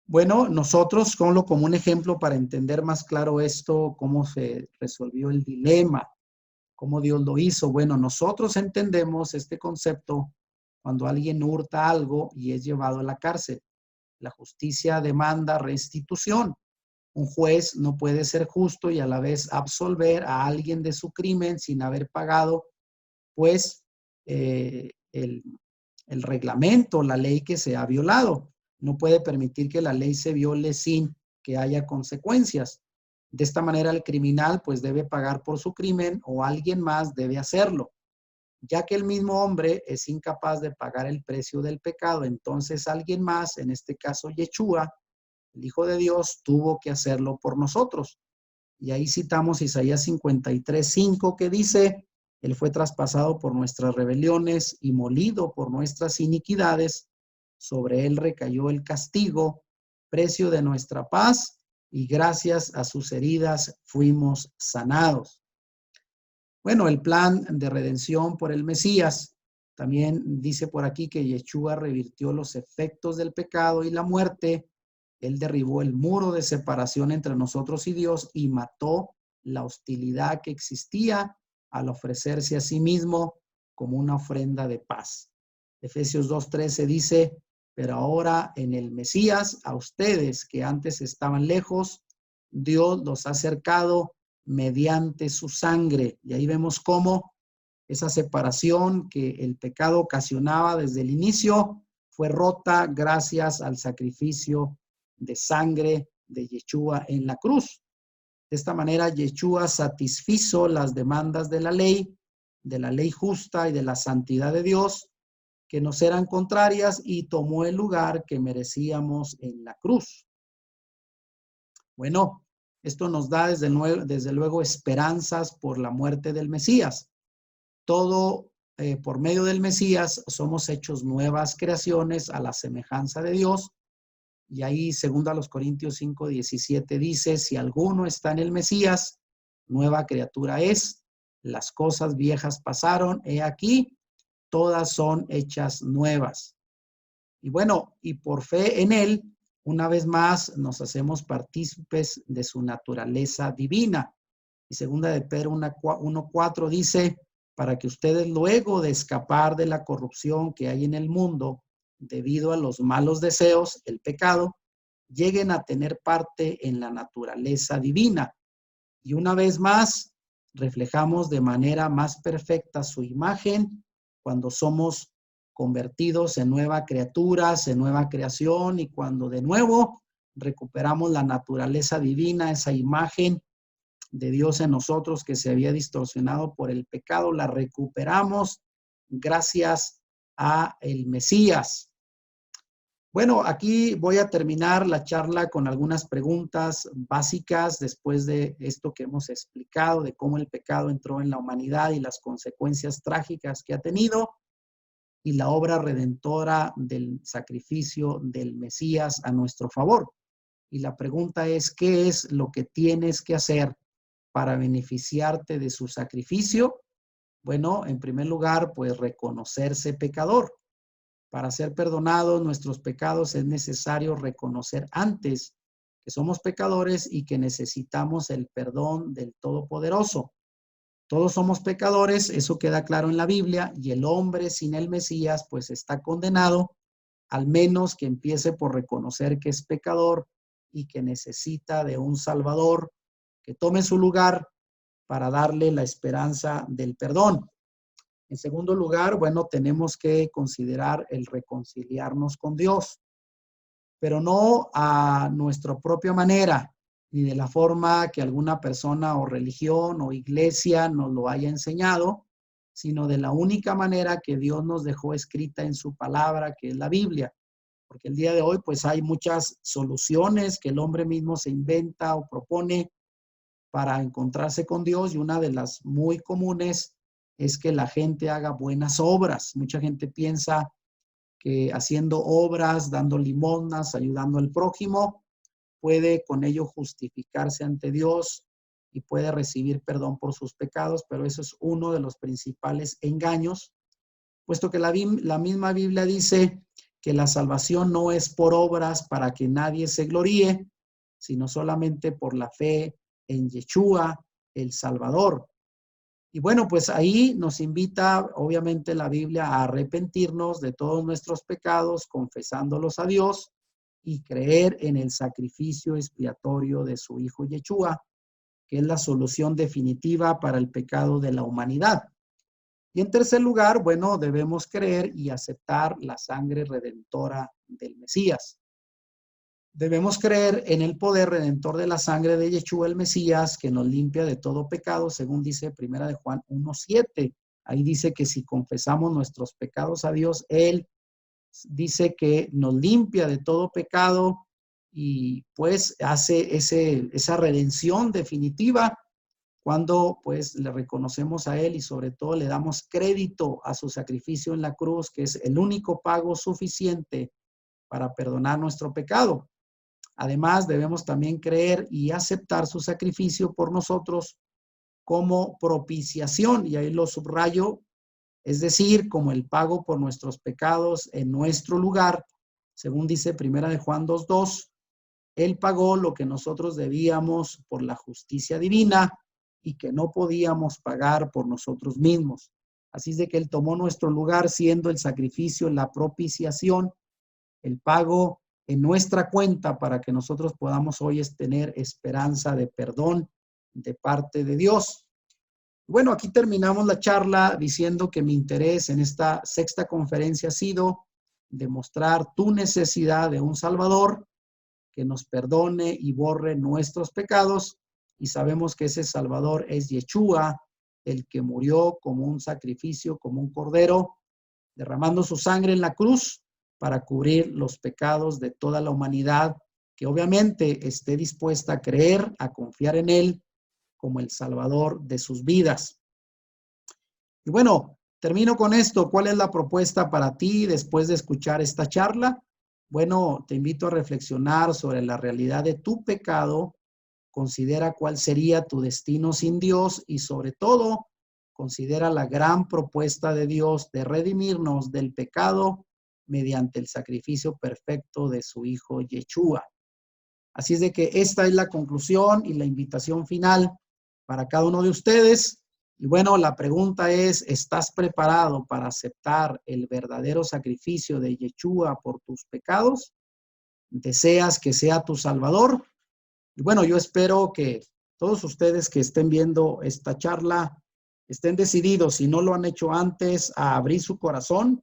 Bueno, nosotros, como un ejemplo para entender más claro esto, cómo se resolvió el dilema, cómo Dios lo hizo. Bueno, nosotros entendemos este concepto cuando alguien hurta algo y es llevado a la cárcel. La justicia demanda restitución. Un juez no puede ser justo y a la vez absolver a alguien de su crimen sin haber pagado, pues, el reglamento, la ley que se ha violado. No puede permitir que la ley se viole sin que haya consecuencias. De esta manera, el criminal pues debe pagar por su crimen o alguien más debe hacerlo. Ya que el mismo hombre es incapaz de pagar el precio del pecado, entonces alguien más, en este caso Yeshua, el Hijo de Dios, tuvo que hacerlo por nosotros. Y ahí citamos Isaías 53:5 que dice, Él fue traspasado por nuestras rebeliones y molido por nuestras iniquidades. Sobre Él recayó el castigo, precio de nuestra paz, y gracias a sus heridas fuimos sanados. Bueno, el plan de redención por el Mesías. También dice por aquí que Yeshua revirtió los efectos del pecado y la muerte. Él derribó el muro de separación entre nosotros y Dios y mató la hostilidad que existía al ofrecerse a sí mismo como una ofrenda de paz. Efesios 2:13 dice, pero ahora en el Mesías, a ustedes que antes estaban lejos, Dios los ha acercado mediante su sangre. Y ahí vemos cómo esa separación que el pecado ocasionaba desde el inicio fue rota gracias al sacrificio de sangre de Yeshua en la cruz. De esta manera, Yeshua satisfizo las demandas de la ley justa y de la santidad de Dios, que nos eran contrarias, y tomó el lugar que merecíamos en la cruz. Bueno, esto nos da desde luego esperanzas por la muerte del Mesías. Todo por medio del Mesías somos hechos nuevas creaciones a la semejanza de Dios. Y ahí, segundo a los Corintios 5:17 dice, si alguno está en el Mesías, nueva criatura es. Las cosas viejas pasaron, he aquí, todas son hechas nuevas. Y bueno, y por fe en Él, una vez más nos hacemos partícipes de su naturaleza divina. Y segunda de Pedro 1:4 dice, para que ustedes luego de escapar de la corrupción que hay en el mundo debido a los malos deseos, el pecado, lleguen a tener parte en la naturaleza divina. Y una vez más, reflejamos de manera más perfecta su imagen cuando somos convertidos en nuevas criaturas, en nueva creación, y cuando de nuevo recuperamos la naturaleza divina, esa imagen de Dios en nosotros que se había distorsionado por el pecado, la recuperamos gracias a el Mesías. Bueno, aquí voy a terminar la charla con algunas preguntas básicas después de esto que hemos explicado, de cómo el pecado entró en la humanidad y las consecuencias trágicas que ha tenido, y la obra redentora del sacrificio del Mesías a nuestro favor. Y la pregunta es, ¿qué es lo que tienes que hacer para beneficiarte de su sacrificio? Bueno, en primer lugar, pues reconocerse pecador. Para ser perdonados nuestros pecados es necesario reconocer antes que somos pecadores y que necesitamos el perdón del Todopoderoso. Todos somos pecadores, eso queda claro en la Biblia, y el hombre sin el Mesías pues está condenado, al menos que empiece por reconocer que es pecador y que necesita de un Salvador que tome su lugar para darle la esperanza del perdón. En segundo lugar, bueno, tenemos que considerar el reconciliarnos con Dios, pero no a nuestra propia manera, ni de la forma que alguna persona o religión o iglesia nos lo haya enseñado, sino de la única manera que Dios nos dejó escrita en su palabra, que es la Biblia. Porque el día de hoy, pues hay muchas soluciones que el hombre mismo se inventa o propone para encontrarse con Dios, y una de las muy comunes es que la gente haga buenas obras. Mucha gente piensa que haciendo obras, dando limosnas, ayudando al prójimo, puede con ello justificarse ante Dios y puede recibir perdón por sus pecados, pero eso es uno de los principales engaños, puesto que la misma Biblia dice que la salvación no es por obras para que nadie se gloríe, sino solamente por la fe en Yeshua, el Salvador. Y bueno, pues ahí nos invita, obviamente, la Biblia a arrepentirnos de todos nuestros pecados, confesándolos a Dios y creer en el sacrificio expiatorio de su Hijo Yeshua, que es la solución definitiva para el pecado de la humanidad. Y en tercer lugar, bueno, debemos creer y aceptar la sangre redentora del Mesías. Debemos creer en el poder redentor de la sangre de Yeshua el Mesías, que nos limpia de todo pecado, según dice Primera de Juan 1:7. Ahí dice que si confesamos nuestros pecados a Dios, Él dice que nos limpia de todo pecado y pues hace esa redención definitiva cuando pues le reconocemos a Él y sobre todo le damos crédito a su sacrificio en la cruz, que es el único pago suficiente para perdonar nuestro pecado. Además, debemos también creer y aceptar su sacrificio por nosotros como propiciación, y ahí lo subrayo, es decir, como el pago por nuestros pecados en nuestro lugar, según dice Primera de Juan 2:2, Él pagó lo que nosotros debíamos por la justicia divina y que no podíamos pagar por nosotros mismos. Así es de que Él tomó nuestro lugar siendo el sacrificio, la propiciación, el pago en nuestra cuenta para que nosotros podamos hoy tener esperanza de perdón de parte de Dios. Bueno, aquí terminamos la charla diciendo que mi interés en esta sexta conferencia ha sido demostrar tu necesidad de un Salvador que nos perdone y borre nuestros pecados, y sabemos que ese Salvador es Yeshua, el que murió como un sacrificio, como un cordero, derramando su sangre en la cruz para cubrir los pecados de toda la humanidad, que obviamente esté dispuesta a creer, a confiar en Él como el Salvador de sus vidas. Y bueno, termino con esto. ¿Cuál es la propuesta para ti después de escuchar esta charla? Bueno, te invito a reflexionar sobre la realidad de tu pecado, considera cuál sería tu destino sin Dios y sobre todo, considera la gran propuesta de Dios de redimirnos del pecado mediante el sacrificio perfecto de su Hijo Yeshua. Así es de que esta es la conclusión y la invitación final para cada uno de ustedes. Y bueno, la pregunta es, ¿estás preparado para aceptar el verdadero sacrificio de Yeshua por tus pecados? ¿Deseas que sea tu Salvador? Y bueno, yo espero que todos ustedes que estén viendo esta charla estén decididos, si no lo han hecho antes, a abrir su corazón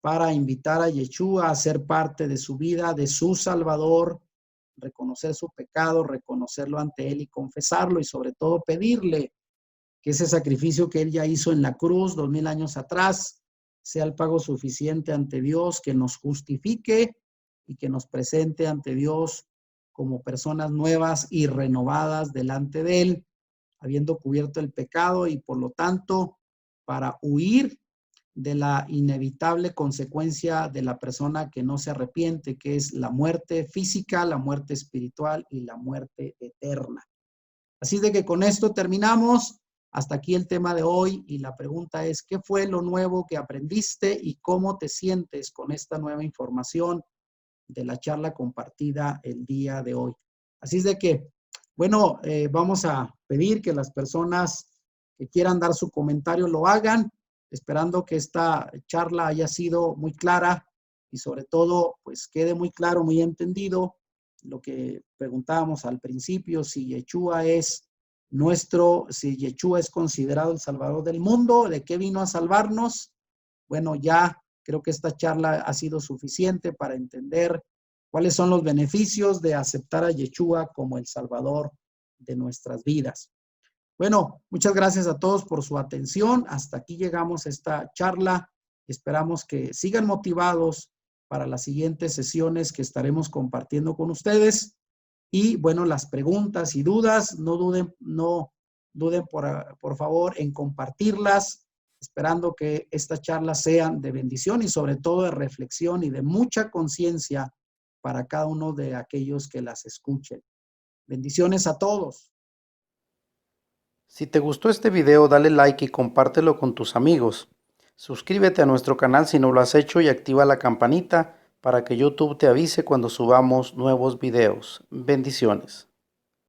para invitar a Yeshua a ser parte de su vida, de su Salvador, reconocer su pecado, reconocerlo ante Él y confesarlo y sobre todo pedirle que ese sacrificio que Él ya hizo en la cruz 2000 años atrás sea el pago suficiente ante Dios, que nos justifique y que nos presente ante Dios como personas nuevas y renovadas delante de Él, habiendo cubierto el pecado y por lo tanto para huir de la inevitable consecuencia de la persona que no se arrepiente, que es la muerte física, la muerte espiritual y la muerte eterna. Así de que con esto terminamos. Hasta aquí el tema de hoy y la pregunta es, ¿qué fue lo nuevo que aprendiste y cómo te sientes con esta nueva información de la charla compartida el día de hoy? Así es de que, bueno, vamos a pedir que las personas que quieran dar su comentario lo hagan, esperando que esta charla haya sido muy clara y sobre todo, pues quede muy claro, muy entendido lo que preguntábamos al principio, si Yeshua es considerado el Salvador del mundo, ¿de qué vino a salvarnos? Bueno, ya creo que esta charla ha sido suficiente para entender cuáles son los beneficios de aceptar a Yeshua como el Salvador de nuestras vidas. Bueno, muchas gracias a todos por su atención. Hasta aquí llegamos a esta charla. Esperamos que sigan motivados para las siguientes sesiones que estaremos compartiendo con ustedes. Y bueno, las preguntas y dudas, no duden por favor en compartirlas, esperando que estas charlas sean de bendición y sobre todo de reflexión y de mucha conciencia para cada uno de aquellos que las escuchen. Bendiciones a todos. Si te gustó este video, dale like y compártelo con tus amigos. Suscríbete a nuestro canal si no lo has hecho y activa la campanita para que YouTube te avise cuando subamos nuevos videos. Bendiciones.